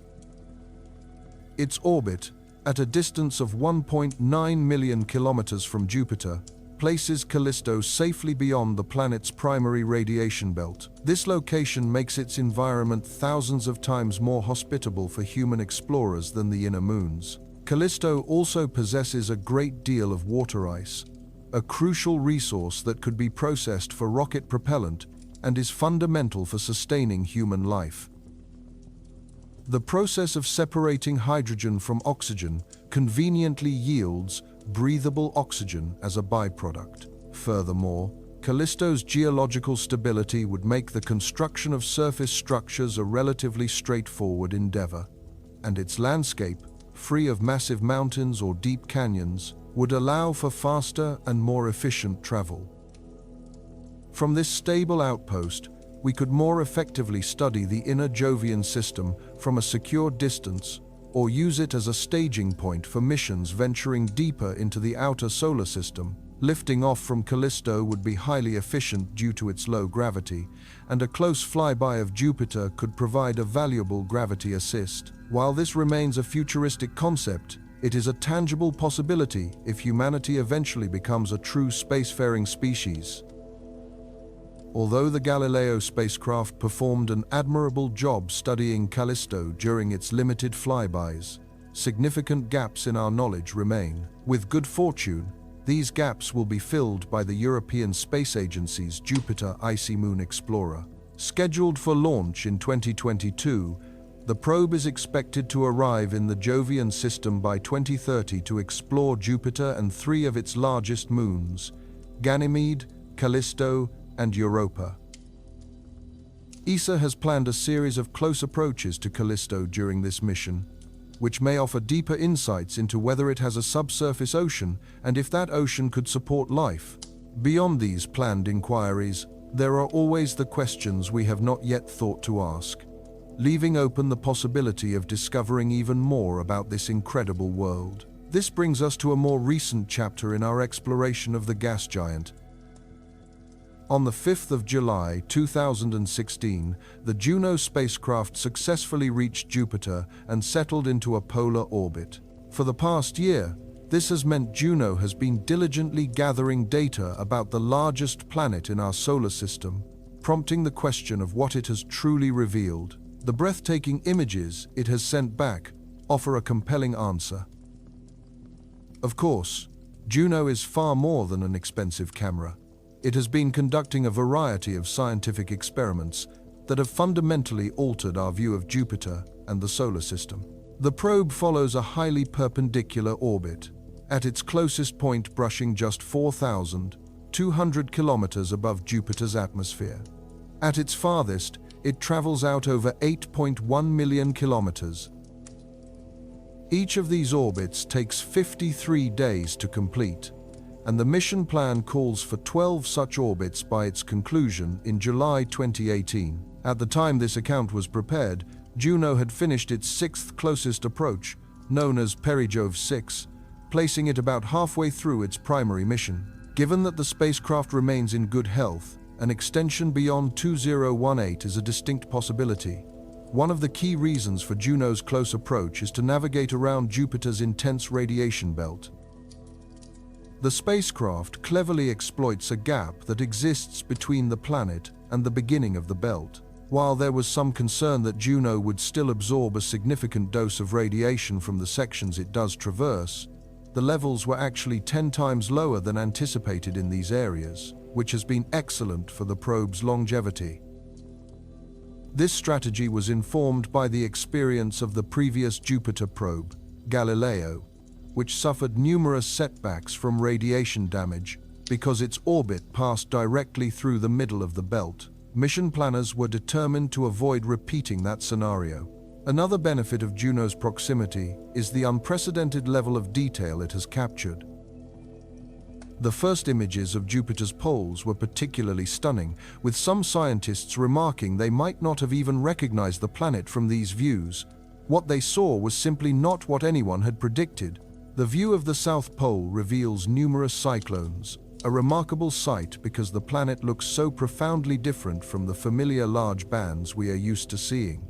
Its orbit, at a distance of 1.9 million kilometers from Jupiter, places Callisto safely beyond the planet's primary radiation belt. This location makes its environment thousands of times more hospitable for human explorers than the inner moons. Callisto also possesses a great deal of water ice, a crucial resource that could be processed for rocket propellant and is fundamental for sustaining human life. The process of separating hydrogen from oxygen conveniently yields breathable oxygen as a byproduct. Furthermore, Callisto's geological stability would make the construction of surface structures a relatively straightforward endeavor, and its landscape, free of massive mountains or deep canyons, would allow for faster and more efficient travel. From this stable outpost, we could more effectively study the inner Jovian system from a secure distance, or use it as a staging point for missions venturing deeper into the outer solar system. Lifting off from Callisto would be highly efficient due to its low gravity, and a close flyby of Jupiter could provide a valuable gravity assist. While this remains a futuristic concept, it is a tangible possibility if humanity eventually becomes a true spacefaring species. Although the Galileo spacecraft performed an admirable job studying Callisto during its limited flybys, significant gaps in our knowledge remain. With good fortune, these gaps will be filled by the European Space Agency's Jupiter Icy Moon Explorer. Scheduled for launch in 2022, the probe is expected to arrive in the Jovian system by 2030 to explore Jupiter and three of its largest moons, Ganymede, Callisto, and Europa. ESA has planned a series of close approaches to Callisto during this mission, which may offer deeper insights into whether it has a subsurface ocean and if that ocean could support life. Beyond these planned inquiries, there are always the questions we have not yet thought to ask, leaving open the possibility of discovering even more about this incredible world. This brings us to a more recent chapter in our exploration of the gas giant. On the 5th of July 2016, the Juno spacecraft successfully reached Jupiter and settled into a polar orbit. For the past year, this has meant Juno has been diligently gathering data about the largest planet in our solar system, prompting the question of what it has truly revealed. The breathtaking images it has sent back offer a compelling answer. Of course, Juno is far more than an expensive camera. It has been conducting a variety of scientific experiments that have fundamentally altered our view of Jupiter and the solar system. The probe follows a highly perpendicular orbit, at its closest point brushing just 4,200 kilometers above Jupiter's atmosphere. At its farthest, it travels out over 8.1 million kilometers. Each of these orbits takes 53 days to complete, and the mission plan calls for 12 such orbits by its conclusion in July 2018. At the time this account was prepared, Juno had finished its sixth closest approach, known as Perijove 6, placing it about halfway through its primary mission. Given that the spacecraft remains in good health, an extension beyond 2018 is a distinct possibility. One of the key reasons for Juno's close approach is to navigate around Jupiter's intense radiation belt. The spacecraft cleverly exploits a gap that exists between the planet and the beginning of the belt. While there was some concern that Juno would still absorb a significant dose of radiation from the sections it does traverse, the levels were actually 10 times lower than anticipated in these areas, which has been excellent for the probe's longevity. This strategy was informed by the experience of the previous Jupiter probe, Galileo, which suffered numerous setbacks from radiation damage because its orbit passed directly through the middle of the belt. Mission planners were determined to avoid repeating that scenario. Another benefit of Juno's proximity is the unprecedented level of detail it has captured. The first images of Jupiter's poles were particularly stunning, with some scientists remarking they might not have even recognized the planet from these views. What they saw was simply not what anyone had predicted. The view of the South Pole reveals numerous cyclones, a remarkable sight because the planet looks so profoundly different from the familiar large bands we are used to seeing.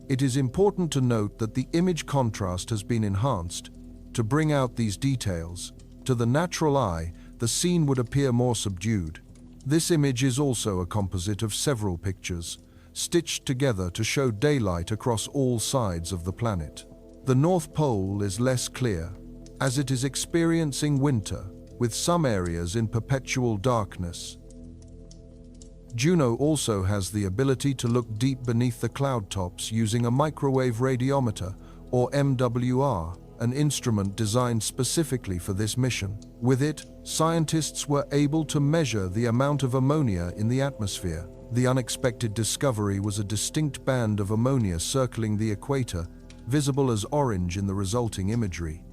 It is important to note that the image contrast has been enhanced to bring out these details. To the natural eye, the scene would appear more subdued. This image is also a composite of several pictures, stitched together to show daylight across all sides of the planet. The North Pole is less clear, as it is experiencing winter, with some areas in perpetual darkness. Juno also has the ability to look deep beneath the cloud tops using a microwave radiometer, or MWR. an instrument designed specifically for this mission. With it, scientists were able to measure the amount of ammonia in the atmosphere. The unexpected discovery was a distinct band of ammonia circling the equator, visible as orange in the resulting imagery.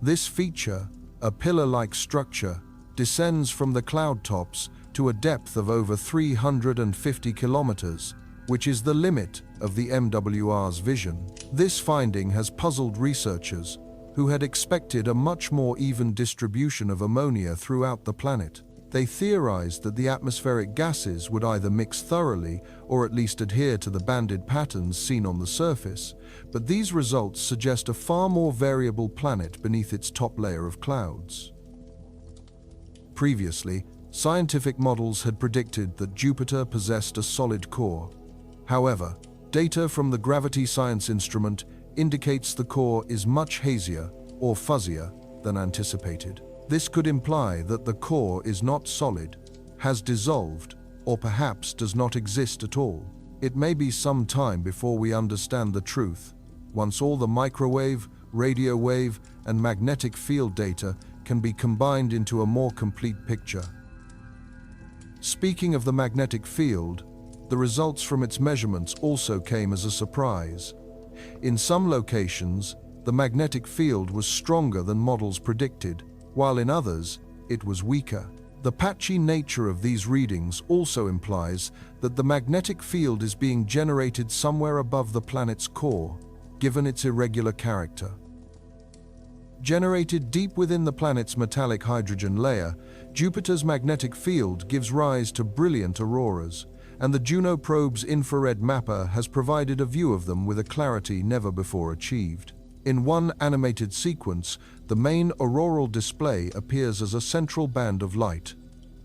This feature, a pillar-like structure, descends from the cloud tops to a depth of over 350 kilometers, which is the limit of the MWR's vision. This finding has puzzled researchers, who had expected a much more even distribution of ammonia throughout the planet. They theorized that the atmospheric gases would either mix thoroughly or at least adhere to the banded patterns seen on the surface, but these results suggest a far more variable planet beneath its top layer of clouds. Previously, scientific models had predicted that Jupiter possessed a solid core. However, data from the Gravity Science Instrument indicates the core is much hazier or fuzzier than anticipated. This could imply that the core is not solid, has dissolved, or perhaps does not exist at all. It may be some time before we understand the truth, once all the microwave, radio wave, and magnetic field data can be combined into a more complete picture. Speaking of the magnetic field, the results from its measurements also came as a surprise. In some locations, the magnetic field was stronger than models predicted, while in others, it was weaker. The patchy nature of these readings also implies that the magnetic field is being generated somewhere above the planet's core, given its irregular character. Generated deep within the planet's metallic hydrogen layer, Jupiter's magnetic field gives rise to brilliant auroras, and the Juno probe's infrared mapper has provided a view of them with a clarity never before achieved. In one animated sequence, the main auroral display appears as a central band of light.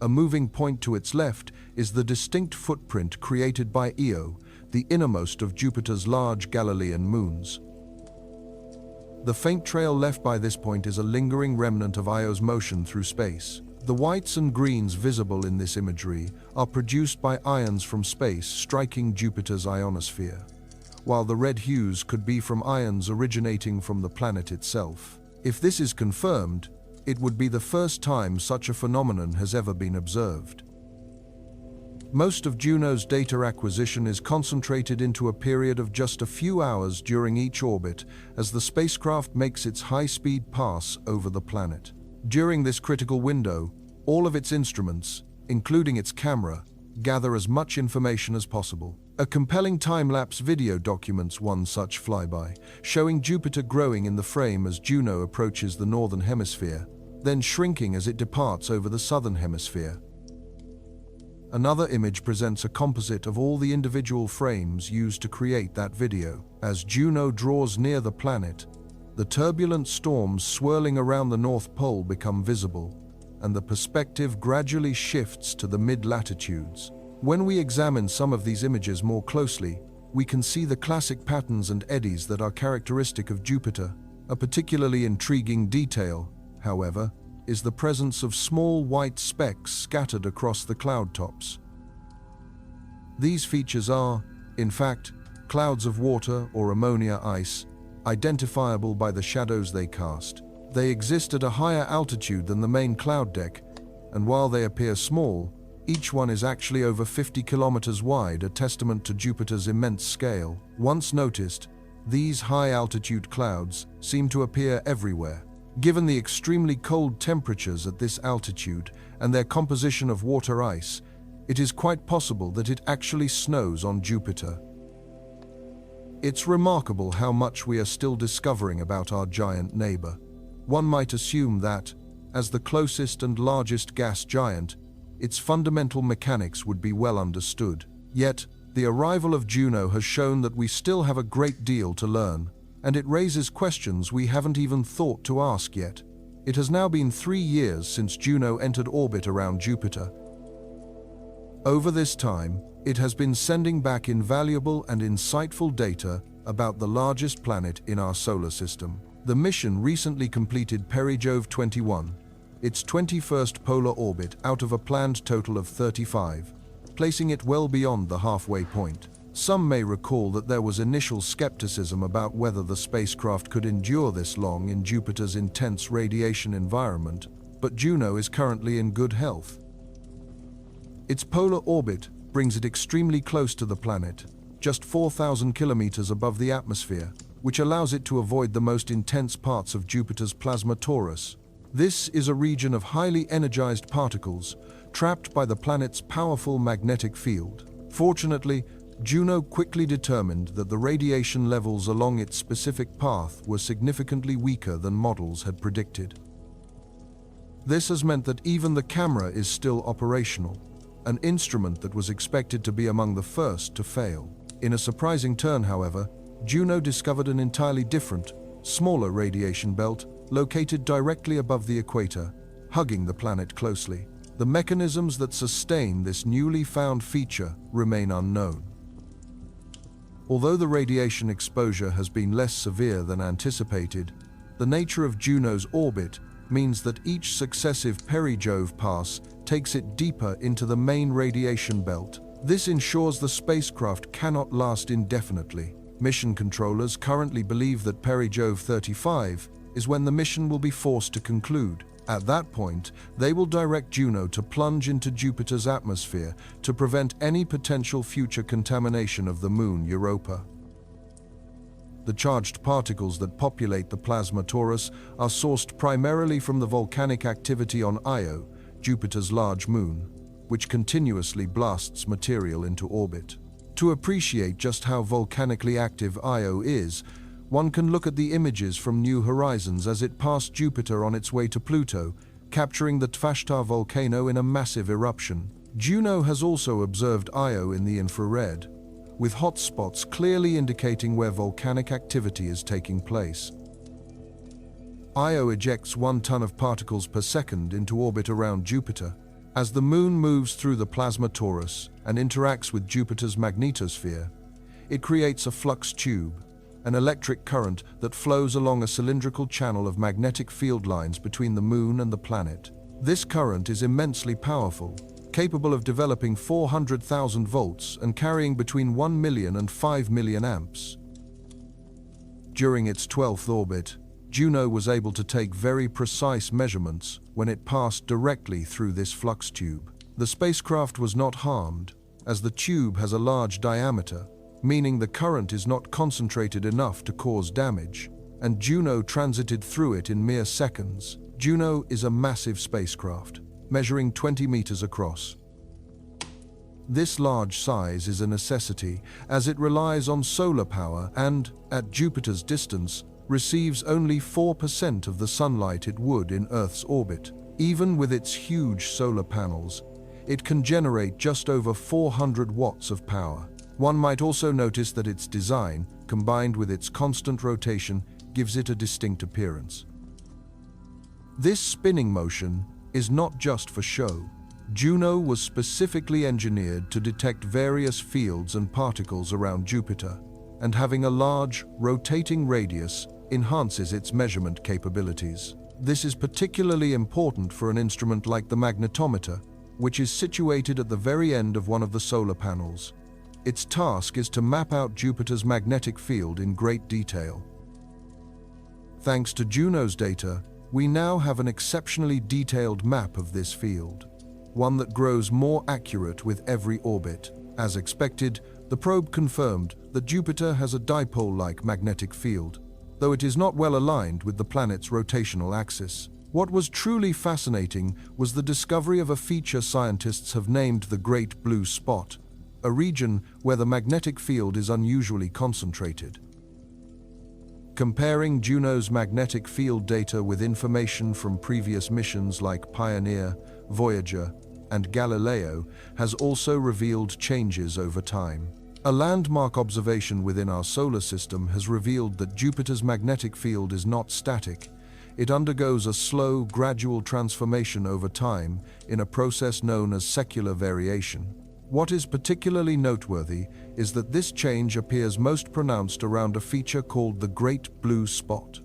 A moving point to its left is the distinct footprint created by Io, the innermost of Jupiter's large Galilean moons. The faint trail left by this point is a lingering remnant of Io's motion through space. The whites and greens visible in this imagery are produced by ions from space striking Jupiter's ionosphere, while the red hues could be from ions originating from the planet itself. If this is confirmed, it would be the first time such a phenomenon has ever been observed. Most of Juno's data acquisition is concentrated into a period of just a few hours during each orbit as the spacecraft makes its high-speed pass over the planet. During this critical window, all of its instruments, including its camera, gather as much information as possible. A compelling time-lapse video documents one such flyby, showing Jupiter growing in the frame as Juno approaches the northern hemisphere, then shrinking as it departs over the southern hemisphere. Another image presents a composite of all the individual frames used to create that video. As Juno draws near the planet, the turbulent storms swirling around the North Pole become visible, and the perspective gradually shifts to the mid-latitudes. When we examine some of these images more closely, we can see the classic patterns and eddies that are characteristic of Jupiter. A particularly intriguing detail, however, is the presence of small white specks scattered across the cloud tops. These features are, in fact, clouds of water or ammonia ice, identifiable by the shadows they cast. They exist at a higher altitude than the main cloud deck, and while they appear small, each one is actually over 50 kilometers wide, a testament to Jupiter's immense scale. Once noticed, these high-altitude clouds seem to appear everywhere. Given the extremely cold temperatures at this altitude and their composition of water ice, it is quite possible that it actually snows on Jupiter. It's remarkable how much we are still discovering about our giant neighbor. One might assume that, as the closest and largest gas giant, its fundamental mechanics would be well understood. Yet, the arrival of Juno has shown that we still have a great deal to learn, and it raises questions we haven't even thought to ask yet. It has now been 3 years since Juno entered orbit around Jupiter. Over this time, it has been sending back invaluable and insightful data about the largest planet in our solar system. The mission recently completed Peri-Jove 21, its 21st polar orbit out of a planned total of 35, placing it well beyond the halfway point. Some may recall that there was initial skepticism about whether the spacecraft could endure this long in Jupiter's intense radiation environment, but Juno is currently in good health. Its polar orbit brings it extremely close to the planet, just 4,000 kilometers above the atmosphere, which allows it to avoid the most intense parts of Jupiter's plasma torus. This is a region of highly energized particles, trapped by the planet's powerful magnetic field. Fortunately, Juno quickly determined that the radiation levels along its specific path were significantly weaker than models had predicted. This has meant that even the camera is still operational, an instrument that was expected to be among the first to fail. In a surprising turn, however, Juno discovered an entirely different, smaller radiation belt located directly above the equator, hugging the planet closely. The mechanisms that sustain this newly found feature remain unknown. Although the radiation exposure has been less severe than anticipated, the nature of Juno's orbit means that each successive peri-Jove pass takes it deeper into the main radiation belt. This ensures the spacecraft cannot last indefinitely. Mission controllers currently believe that peri-Jove 35 is when the mission will be forced to conclude. At that point, they will direct Juno to plunge into Jupiter's atmosphere to prevent any potential future contamination of the moon Europa. The charged particles that populate the plasma torus are sourced primarily from the volcanic activity on Io, Jupiter's large moon, which continuously blasts material into orbit. To appreciate just how volcanically active Io is, one can look at the images from New Horizons as it passed Jupiter on its way to Pluto, capturing the Tvashtar volcano in a massive eruption. Juno has also observed Io in the infrared, with hot spots clearly indicating where volcanic activity is taking place. Io ejects 1 ton of particles per second into orbit around Jupiter. As the moon moves through the plasma torus and interacts with Jupiter's magnetosphere, it creates a flux tube, an electric current that flows along a cylindrical channel of magnetic field lines between the moon and the planet. This current is immensely powerful, capable of developing 400,000 volts and carrying between 1 million and 5 million amps. During its 12th orbit, Juno was able to take very precise measurements when it passed directly through this flux tube. The spacecraft was not harmed, as the tube has a large diameter, meaning the current is not concentrated enough to cause damage, and Juno transited through it in mere seconds. Juno is a massive spacecraft, measuring 20 meters across. This large size is a necessity, as it relies on solar power and, at Jupiter's distance, receives only 4% of the sunlight it would in Earth's orbit. Even with its huge solar panels, it can generate just over 400 watts of power. One might also notice that its design, combined with its constant rotation, gives it a distinct appearance. This spinning motion is not just for show. Juno was specifically engineered to detect various fields and particles around Jupiter, and having a large, rotating radius enhances its measurement capabilities. This is particularly important for an instrument like the magnetometer, which is situated at the very end of one of the solar panels. Its task is to map out Jupiter's magnetic field in great detail. Thanks to Juno's data, we now have an exceptionally detailed map of this field, one that grows more accurate with every orbit. As expected, the probe confirmed that Jupiter has a dipole-like magnetic field, though it is not well aligned with the planet's rotational axis. What was truly fascinating was the discovery of a feature scientists have named the Great Blue Spot, a region where the magnetic field is unusually concentrated. Comparing Juno's magnetic field data with information from previous missions like Pioneer, Voyager, and Galileo has also revealed changes over time. A landmark observation within our solar system has revealed that Jupiter's magnetic field is not static. It undergoes a slow, gradual transformation over time in a process known as secular variation. What is particularly noteworthy is that this change appears most pronounced around a feature called the Great Blue Spot.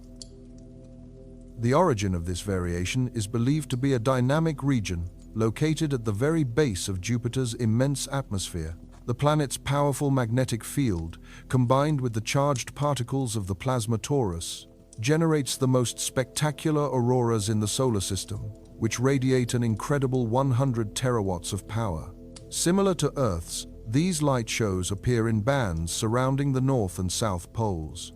The origin of this variation is believed to be a dynamic region located at the very base of Jupiter's immense atmosphere. The planet's powerful magnetic field, combined with the charged particles of the plasma torus, generates the most spectacular auroras in the solar system, which radiate an incredible 100 terawatts of power. Similar to Earth's, these light shows appear in bands surrounding the north and south poles.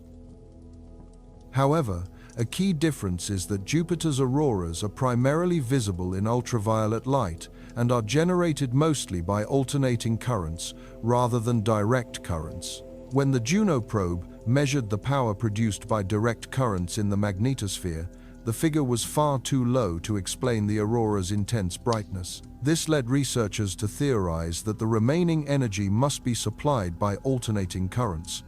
However, a key difference is that Jupiter's auroras are primarily visible in ultraviolet light and are generated mostly by alternating currents rather than direct currents. When the Juno probe measured the power produced by direct currents in the magnetosphere, the figure was far too low to explain the aurora's intense brightness. This led researchers to theorize that the remaining energy must be supplied by alternating currents.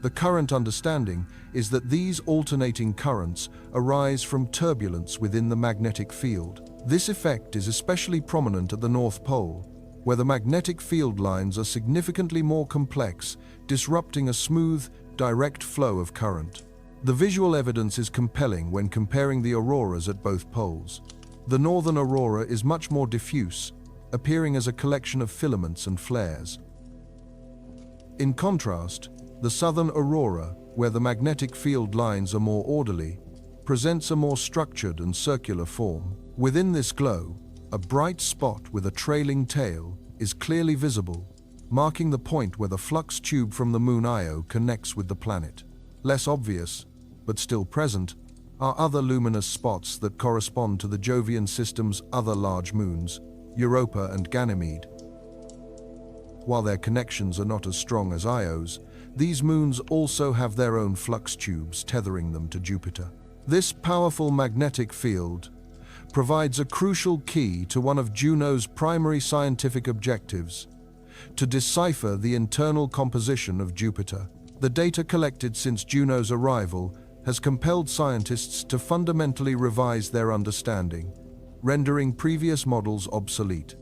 The current understanding is that these alternating currents arise from turbulence within the magnetic field. This effect is especially prominent at the North Pole, where the magnetic field lines are significantly more complex, disrupting a smooth, direct flow of current. The visual evidence is compelling when comparing the auroras at both poles. The northern aurora is much more diffuse, appearing as a collection of filaments and flares. In contrast, the southern aurora, where the magnetic field lines are more orderly, presents a more structured and circular form. Within this glow, a bright spot with a trailing tail is clearly visible, marking the point where the flux tube from the moon Io connects with the planet. Less obvious, but still present, are other luminous spots that correspond to the Jovian system's other large moons, Europa and Ganymede. While their connections are not as strong as Io's, these moons also have their own flux tubes tethering them to Jupiter. This powerful magnetic field provides a crucial key to one of Juno's primary scientific objectives: to decipher the internal composition of Jupiter. The data collected since Juno's arrival has compelled scientists to fundamentally revise their understanding, rendering previous models obsolete.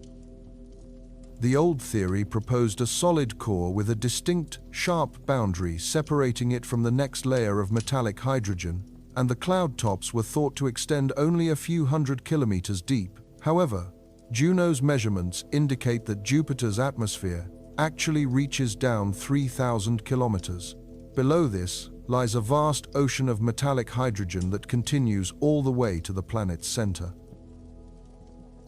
The old theory proposed a solid core with a distinct, sharp boundary separating it from the next layer of metallic hydrogen, and the cloud tops were thought to extend only a few hundred kilometers deep. However, Juno's measurements indicate that Jupiter's atmosphere actually reaches down 3,000 kilometers. Below this lies a vast ocean of metallic hydrogen that continues all the way to the planet's center.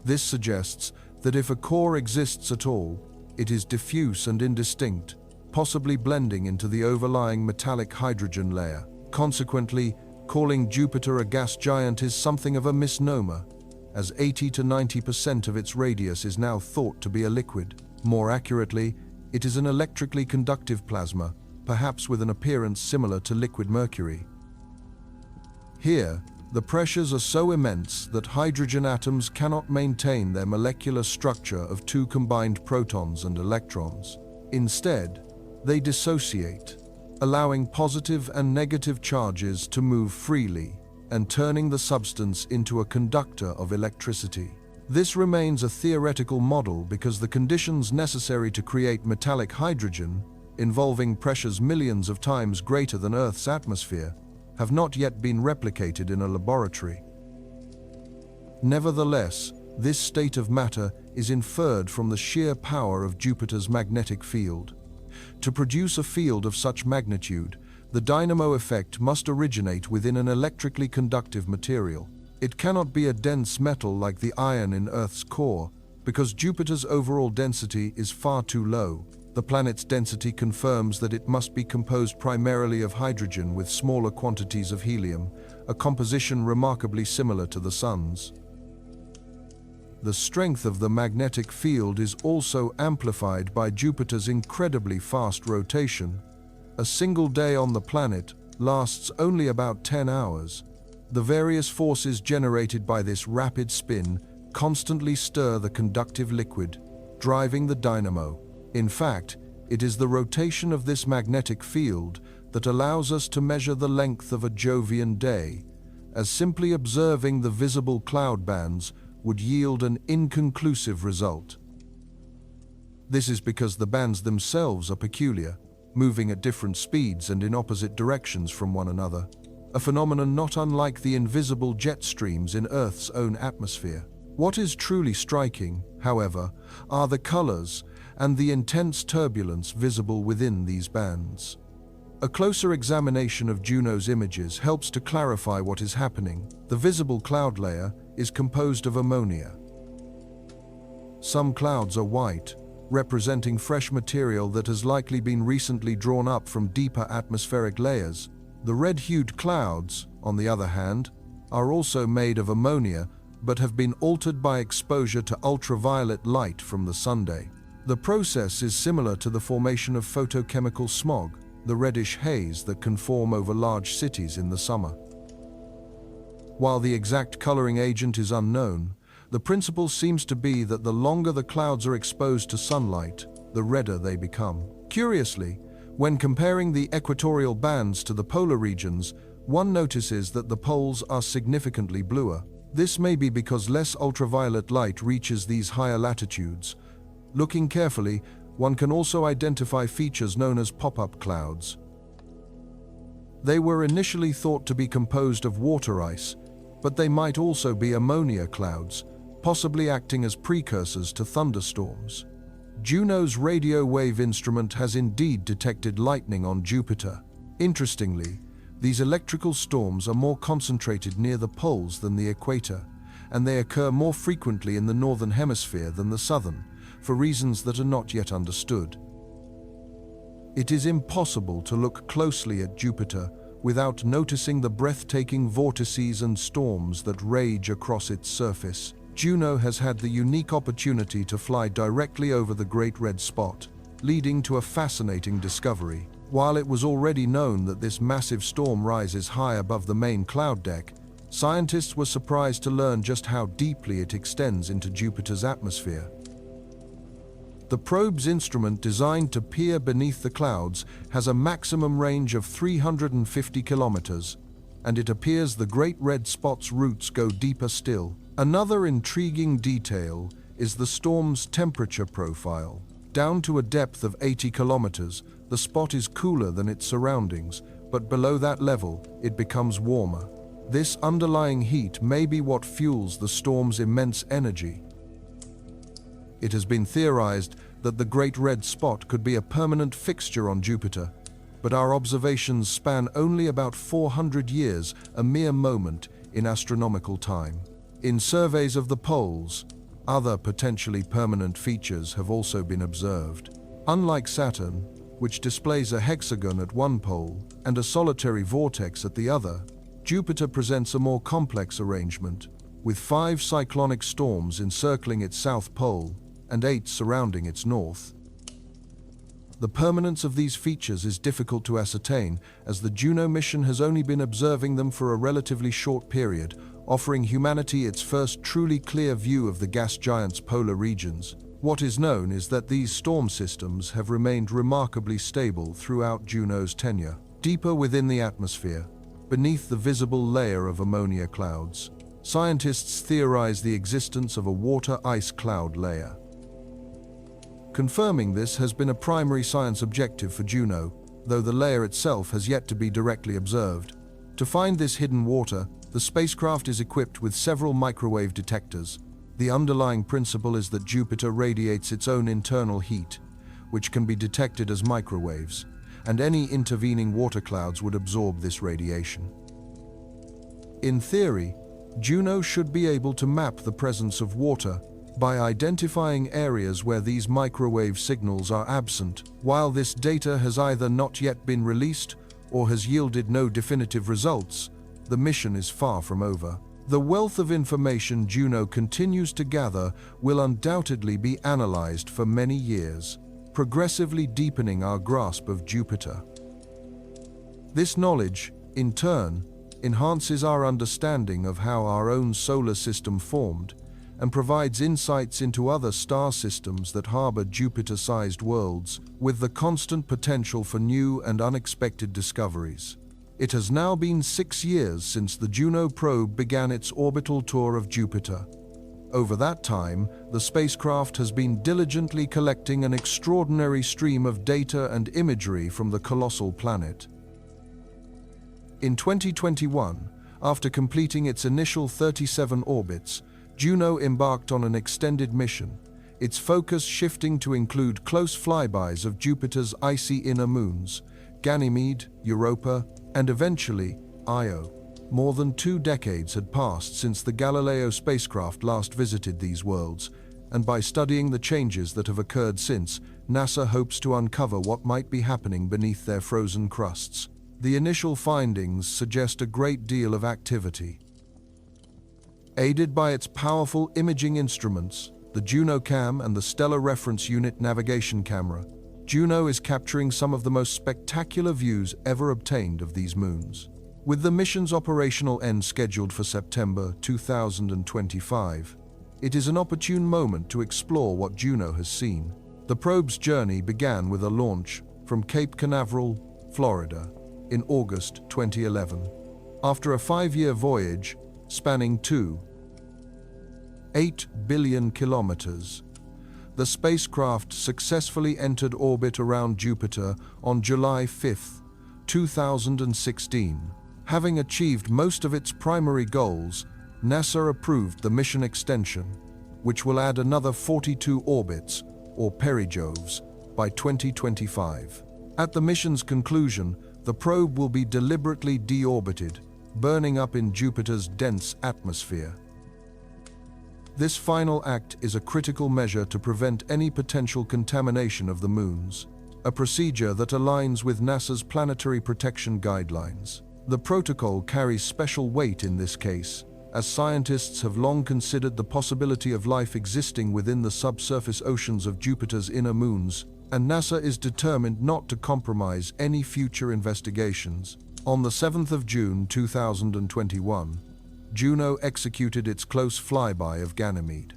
This suggests that if a core exists at all, it is diffuse and indistinct, possibly blending into the overlying metallic hydrogen layer. Consequently, calling Jupiter a gas giant is something of a misnomer, as 80 to 90% of its radius is now thought to be a liquid. More accurately, it is an electrically conductive plasma, perhaps with an appearance similar to liquid mercury. Here, the pressures are so immense that hydrogen atoms cannot maintain their molecular structure of two combined protons and electrons. Instead, they dissociate, allowing positive and negative charges to move freely and turning the substance into a conductor of electricity. This remains a theoretical model because the conditions necessary to create metallic hydrogen, involving pressures millions of times greater than Earth's atmosphere, have not yet been replicated in a laboratory. Nevertheless, this state of matter is inferred from the sheer power of Jupiter's magnetic field. To produce a field of such magnitude, the dynamo effect must originate within an electrically conductive material. It cannot be a dense metal like the iron in Earth's core, because Jupiter's overall density is far too low. The planet's density confirms that it must be composed primarily of hydrogen with smaller quantities of helium, a composition remarkably similar to the Sun's. The strength of the magnetic field is also amplified by Jupiter's incredibly fast rotation. A single day on the planet lasts only about 10 hours. The various forces generated by this rapid spin constantly stir the conductive liquid, driving the dynamo. In fact, it is the rotation of this magnetic field that allows us to measure the length of a Jovian day, as simply observing the visible cloud bands would yield an inconclusive result. This is because the bands themselves are peculiar, moving at different speeds and in opposite directions from one another, a phenomenon not unlike the invisible jet streams in Earth's own atmosphere. What is truly striking, however, are the colors and the intense turbulence visible within these bands. A closer examination of Juno's images helps to clarify what is happening. The visible cloud layer is composed of ammonia. Some clouds are white, representing fresh material that has likely been recently drawn up from deeper atmospheric layers. The red-hued clouds, on the other hand, are also made of ammonia but have been altered by exposure to ultraviolet light from the sunday. The process is similar to the formation of photochemical smog, the reddish haze that can form over large cities in the summer. While the exact coloring agent is unknown, the principle seems to be that the longer the clouds are exposed to sunlight, the redder they become. Curiously, when comparing the equatorial bands to the polar regions, one notices that the poles are significantly bluer. This may be because less ultraviolet light reaches these higher latitudes. Looking carefully, one can also identify features known as pop-up clouds. They were initially thought to be composed of water ice, but they might also be ammonia clouds, possibly acting as precursors to thunderstorms. Juno's radio wave instrument has indeed detected lightning on Jupiter. Interestingly, these electrical storms are more concentrated near the poles than the equator, and they occur more frequently in the northern hemisphere than the southern, for reasons that are not yet understood. It is impossible to look closely at Jupiter without noticing the breathtaking vortices and storms that rage across its surface. Juno has had the unique opportunity to fly directly over the Great Red Spot, leading to a fascinating discovery. While it was already known that this massive storm rises high above the main cloud deck, scientists were surprised to learn just how deeply it extends into Jupiter's atmosphere. The probe's instrument, designed to peer beneath the clouds, has a maximum range of 350 kilometers, and it appears the Great Red Spot's roots go deeper still. Another intriguing detail is the storm's temperature profile. Down to a depth of 80 kilometers, the spot is cooler than its surroundings, but below that level, it becomes warmer. This underlying heat may be what fuels the storm's immense energy. It has been theorized that the Great Red Spot could be a permanent fixture on Jupiter, but our observations span only about 400 years, a mere moment in astronomical time. In surveys of the poles, other potentially permanent features have also been observed. Unlike Saturn, which displays a hexagon at one pole and a solitary vortex at the other, Jupiter presents a more complex arrangement, with 5 cyclonic storms encircling its south pole and 8 surrounding its north. The permanence of these features is difficult to ascertain, as the Juno mission has only been observing them for a relatively short period, offering humanity its first truly clear view of the gas giant's polar regions. What is known is that these storm systems have remained remarkably stable throughout Juno's tenure. Deeper within the atmosphere, beneath the visible layer of ammonia clouds, scientists theorize the existence of a water ice cloud layer. Confirming this has been a primary science objective for Juno, though the layer itself has yet to be directly observed. To find this hidden water, the spacecraft is equipped with several microwave detectors. The underlying principle is that Jupiter radiates its own internal heat, which can be detected as microwaves, and any intervening water clouds would absorb this radiation. In theory, Juno should be able to map the presence of water by identifying areas where these microwave signals are absent. While this data has either not yet been released or has yielded no definitive results, the mission is far from over. The wealth of information Juno continues to gather will undoubtedly be analyzed for many years, progressively deepening our grasp of Jupiter. This knowledge, in turn, enhances our understanding of how our own solar system formed and provides insights into other star systems that harbor Jupiter-sized worlds, with the constant potential for new and unexpected discoveries. It has now been 6 years since the Juno probe began its orbital tour of Jupiter. Over that time, the spacecraft has been diligently collecting an extraordinary stream of data and imagery from the colossal planet. In 2021, after completing its initial 37 orbits, Juno embarked on an extended mission, its focus shifting to include close flybys of Jupiter's icy inner moons, Ganymede, Europa, and eventually Io. More than 2 decades had passed since the Galileo spacecraft last visited these worlds, and by studying the changes that have occurred since, NASA hopes to uncover what might be happening beneath their frozen crusts. The initial findings suggest a great deal of activity. Aided by its powerful imaging instruments, the Juno cam and the Stellar Reference Unit navigation camera, Juno is capturing some of the most spectacular views ever obtained of these moons. With the mission's operational end scheduled for September 2025, it is an opportune moment to explore what Juno has seen. The probe's journey began with a launch from Cape Canaveral, Florida, in August 2011. After a 5-year voyage spanning 8 billion kilometers, the spacecraft successfully entered orbit around Jupiter on July 5, 2016. Having achieved most of its primary goals, NASA approved the mission extension, which will add another 42 orbits, or perijoves, by 2025. At the mission's conclusion, the probe will be deliberately deorbited, burning up in Jupiter's dense atmosphere. This final act is a critical measure to prevent any potential contamination of the moons, a procedure that aligns with NASA's planetary protection guidelines. The protocol carries special weight in this case, as scientists have long considered the possibility of life existing within the subsurface oceans of Jupiter's inner moons, and NASA is determined not to compromise any future investigations. On the 7th of June 2021, Juno executed its close flyby of Ganymede.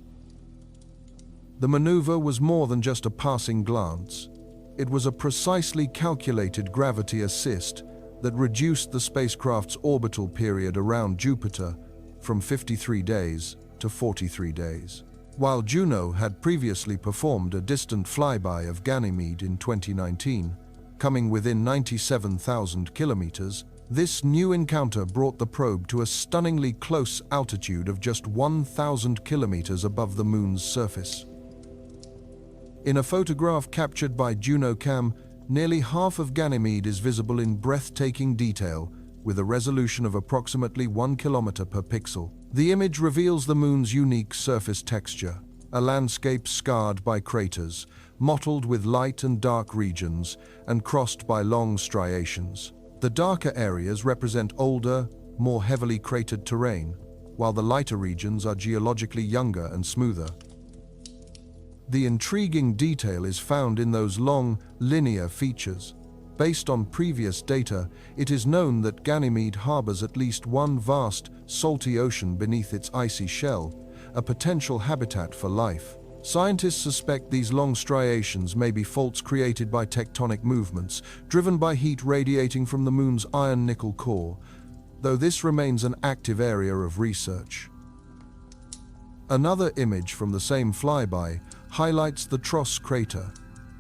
The maneuver was more than just a passing glance. It was a precisely calculated gravity assist that reduced the spacecraft's orbital period around Jupiter from 53 days to 43 days. While Juno had previously performed a distant flyby of Ganymede in 2019, coming within 97,000 kilometers, this new encounter brought the probe to a stunningly close altitude of just 1,000 kilometers above the moon's surface. In a photograph captured by Juno cam, nearly half of Ganymede is visible in breathtaking detail, with a resolution of approximately 1 kilometer per pixel. The image reveals the moon's unique surface texture, a landscape scarred by craters, mottled with light and dark regions, and crossed by long striations. The darker areas represent older, more heavily cratered terrain, while the lighter regions are geologically younger and smoother. The intriguing detail is found in those long, linear features. Based on previous data, it is known that Ganymede harbors at least one vast, salty ocean beneath its icy shell, a potential habitat for life. Scientists suspect these long striations may be faults created by tectonic movements, driven by heat radiating from the moon's iron-nickel core, though this remains an active area of research. Another image from the same flyby highlights the Tross crater,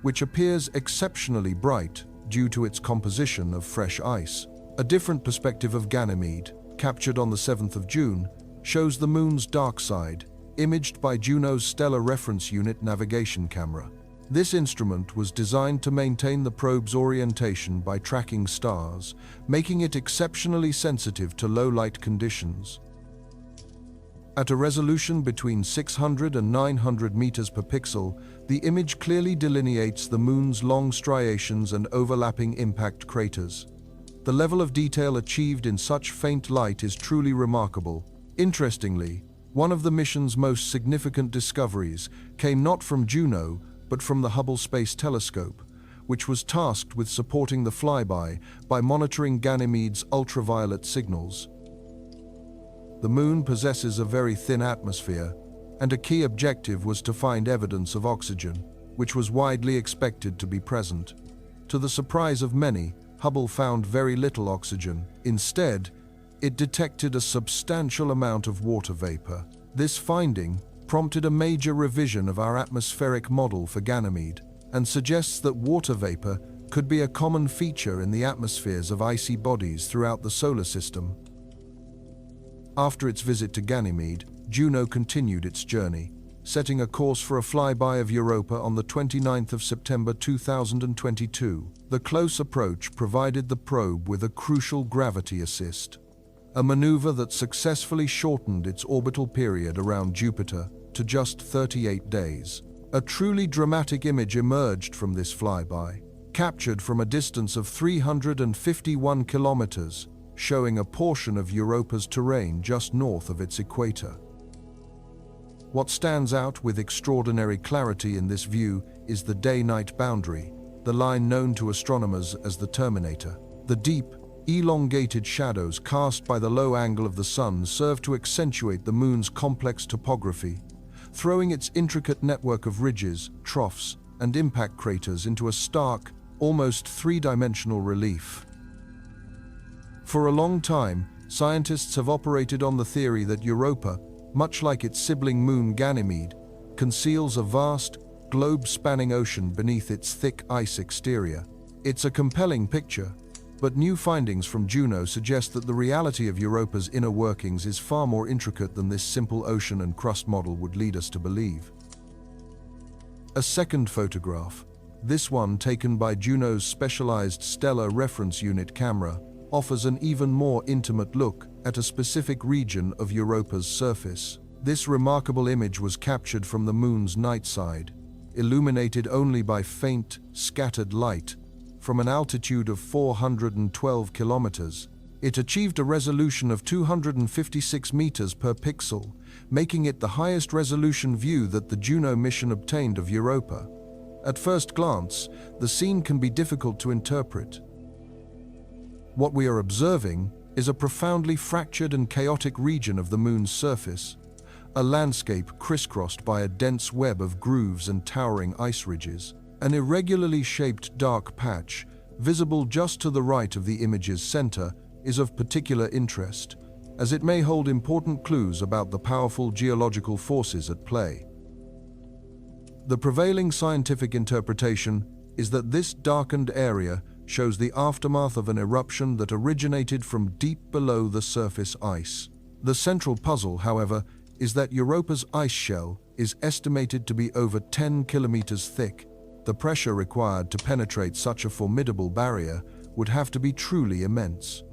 which appears exceptionally bright due to its composition of fresh ice. A different perspective of Ganymede, captured on the 7th of June, shows the moon's dark side, imaged by Juno's Stellar Reference Unit navigation camera. This instrument was designed to maintain the probe's orientation by tracking stars, making it exceptionally sensitive to low-light conditions. At a resolution between 600 and 900 meters per pixel, the image clearly delineates the moon's long striations and overlapping impact craters. The level of detail achieved in such faint light is truly remarkable. Interestingly, one of the mission's most significant discoveries came not from Juno, but from the Hubble Space Telescope, which was tasked with supporting the flyby by monitoring Ganymede's ultraviolet signals. The moon possesses a very thin atmosphere, and a key objective was to find evidence of oxygen, which was widely expected to be present. To the surprise of many, Hubble found very little oxygen. Instead, it detected a substantial amount of water vapor. This finding prompted a major revision of our atmospheric model for Ganymede, and suggests that water vapor could be a common feature in the atmospheres of icy bodies throughout the solar system. After its visit to Ganymede, Juno continued its journey. setting a course for a flyby of Europa on the 29th of September 2022. The close approach provided the probe with a crucial gravity assist, a maneuver that successfully shortened its orbital period around Jupiter to just 38 days. A truly dramatic image emerged from this flyby, captured from a distance of 351 kilometers, showing a portion of Europa's terrain just north of its equator. What stands out with extraordinary clarity in this view is the day-night boundary, the line known to astronomers as the terminator. The deep, elongated shadows cast by the low angle of the sun serve to accentuate the moon's complex topography, throwing its intricate network of ridges, troughs, and impact craters into a stark, almost three-dimensional relief. For a long time, scientists have operated on the theory that Europa, much like its sibling moon Ganymede, conceals a vast, globe-spanning ocean beneath its thick ice exterior. It's a compelling picture, but new findings from Juno suggest that the reality of Europa's inner workings is far more intricate than this simple ocean and crust model would lead us to believe. A second photograph, this one taken by Juno's specialized Stellar Reference Unit camera, offers an even more intimate look at a specific region of Europa's surface. This remarkable image was captured from the moon's night side, illuminated only by faint, scattered light, from an altitude of 412 kilometers. It achieved a resolution of 256 meters per pixel, making it the highest resolution view that the Juno mission obtained of Europa. At first glance, the scene can be difficult to interpret. What we are observing is a profoundly fractured and chaotic region of the moon's surface, a landscape crisscrossed by a dense web of grooves and towering ice ridges. An irregularly shaped dark patch, visible just to the right of the image's center, is of particular interest, as it may hold important clues about the powerful geological forces at play. The prevailing scientific interpretation is that this darkened area shows the aftermath of an eruption that originated from deep below the surface ice. The central puzzle, however, is that Europa's ice shell is estimated to be over 10 kilometers thick. The pressure required to penetrate such a formidable barrier would have to be truly immense.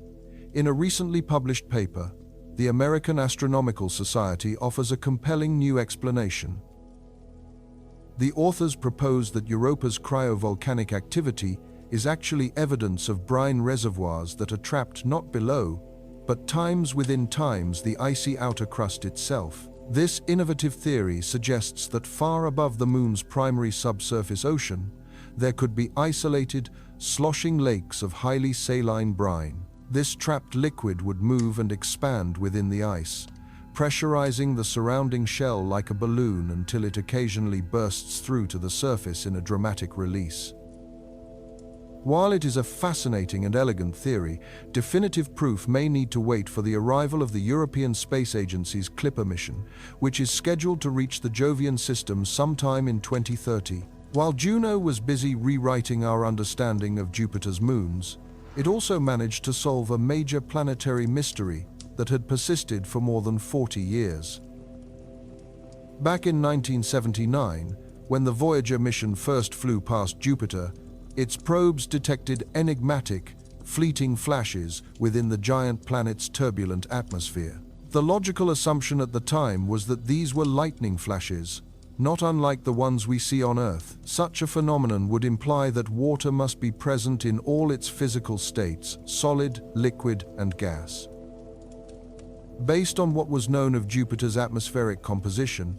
In a recently published paper, the American Astronomical Society offers a compelling new explanation. The authors propose that Europa's cryovolcanic activity is actually evidence of brine reservoirs that are trapped not below, but times within times the icy outer crust itself. This innovative theory suggests that far above the moon's primary subsurface ocean, there could be isolated, sloshing lakes of highly saline brine. This trapped liquid would move and expand within the ice, pressurizing the surrounding shell like a balloon until it occasionally bursts through to the surface in a dramatic release. While it is a fascinating and elegant theory, definitive proof may need to wait for the arrival of the European Space Agency's Clipper mission, which is scheduled to reach the Jovian system sometime in 2030. While Juno was busy rewriting our understanding of Jupiter's moons, it also managed to solve a major planetary mystery that had persisted for more than 40 years. Back in 1979, when the Voyager mission first flew past Jupiter, its probes detected enigmatic, fleeting flashes within the giant planet's turbulent atmosphere. The logical assumption at the time was that these were lightning flashes, not unlike the ones we see on Earth. Such a phenomenon would imply that water must be present in all its physical states, solid, liquid, and gas. Based on what was known of Jupiter's atmospheric composition,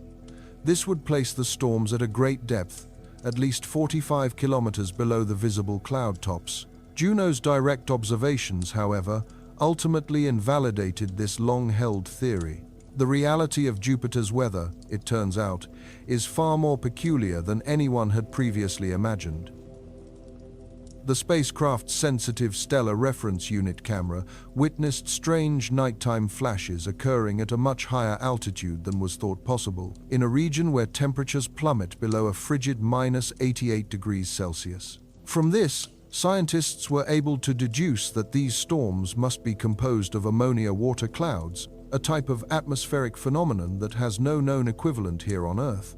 this would place the storms at a great depth, at least 45 kilometers below the visible cloud tops. Juno's direct observations, however, ultimately invalidated this long-held theory. The reality of Jupiter's weather, it turns out, is far more peculiar than anyone had previously imagined. The spacecraft's sensitive Stellar Reference Unit camera witnessed strange nighttime flashes occurring at a much higher altitude than was thought possible, in a region where temperatures plummet below a frigid -88 degrees Celsius. From this, scientists were able to deduce that these storms must be composed of ammonia water clouds, a type of atmospheric phenomenon that has no known equivalent here on Earth.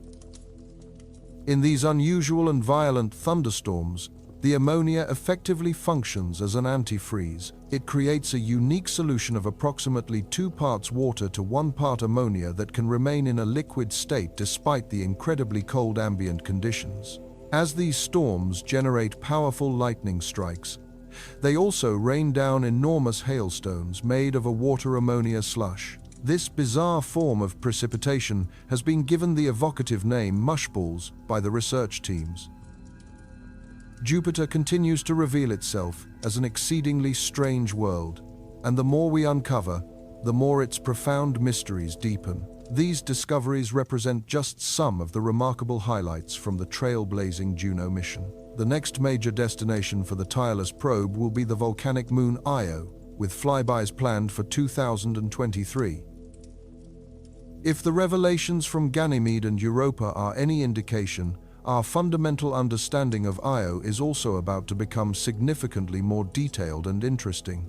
In these unusual and violent thunderstorms, the ammonia effectively functions as an antifreeze. It creates a unique solution of approximately 2 parts water to 1 part ammonia that can remain in a liquid state despite the incredibly cold ambient conditions. As these storms generate powerful lightning strikes, they also rain down enormous hailstones made of a water-ammonia slush. This bizarre form of precipitation has been given the evocative name mushballs by the research teams. Jupiter continues to reveal itself as an exceedingly strange world, and the more we uncover, the more its profound mysteries deepen. These discoveries represent just some of the remarkable highlights from the trailblazing Juno mission. The next major destination for the tireless probe will be the volcanic moon Io, with flybys planned for 2023. If the revelations from Ganymede and Europa are any indication, our fundamental understanding of Io is also about to become significantly more detailed and interesting.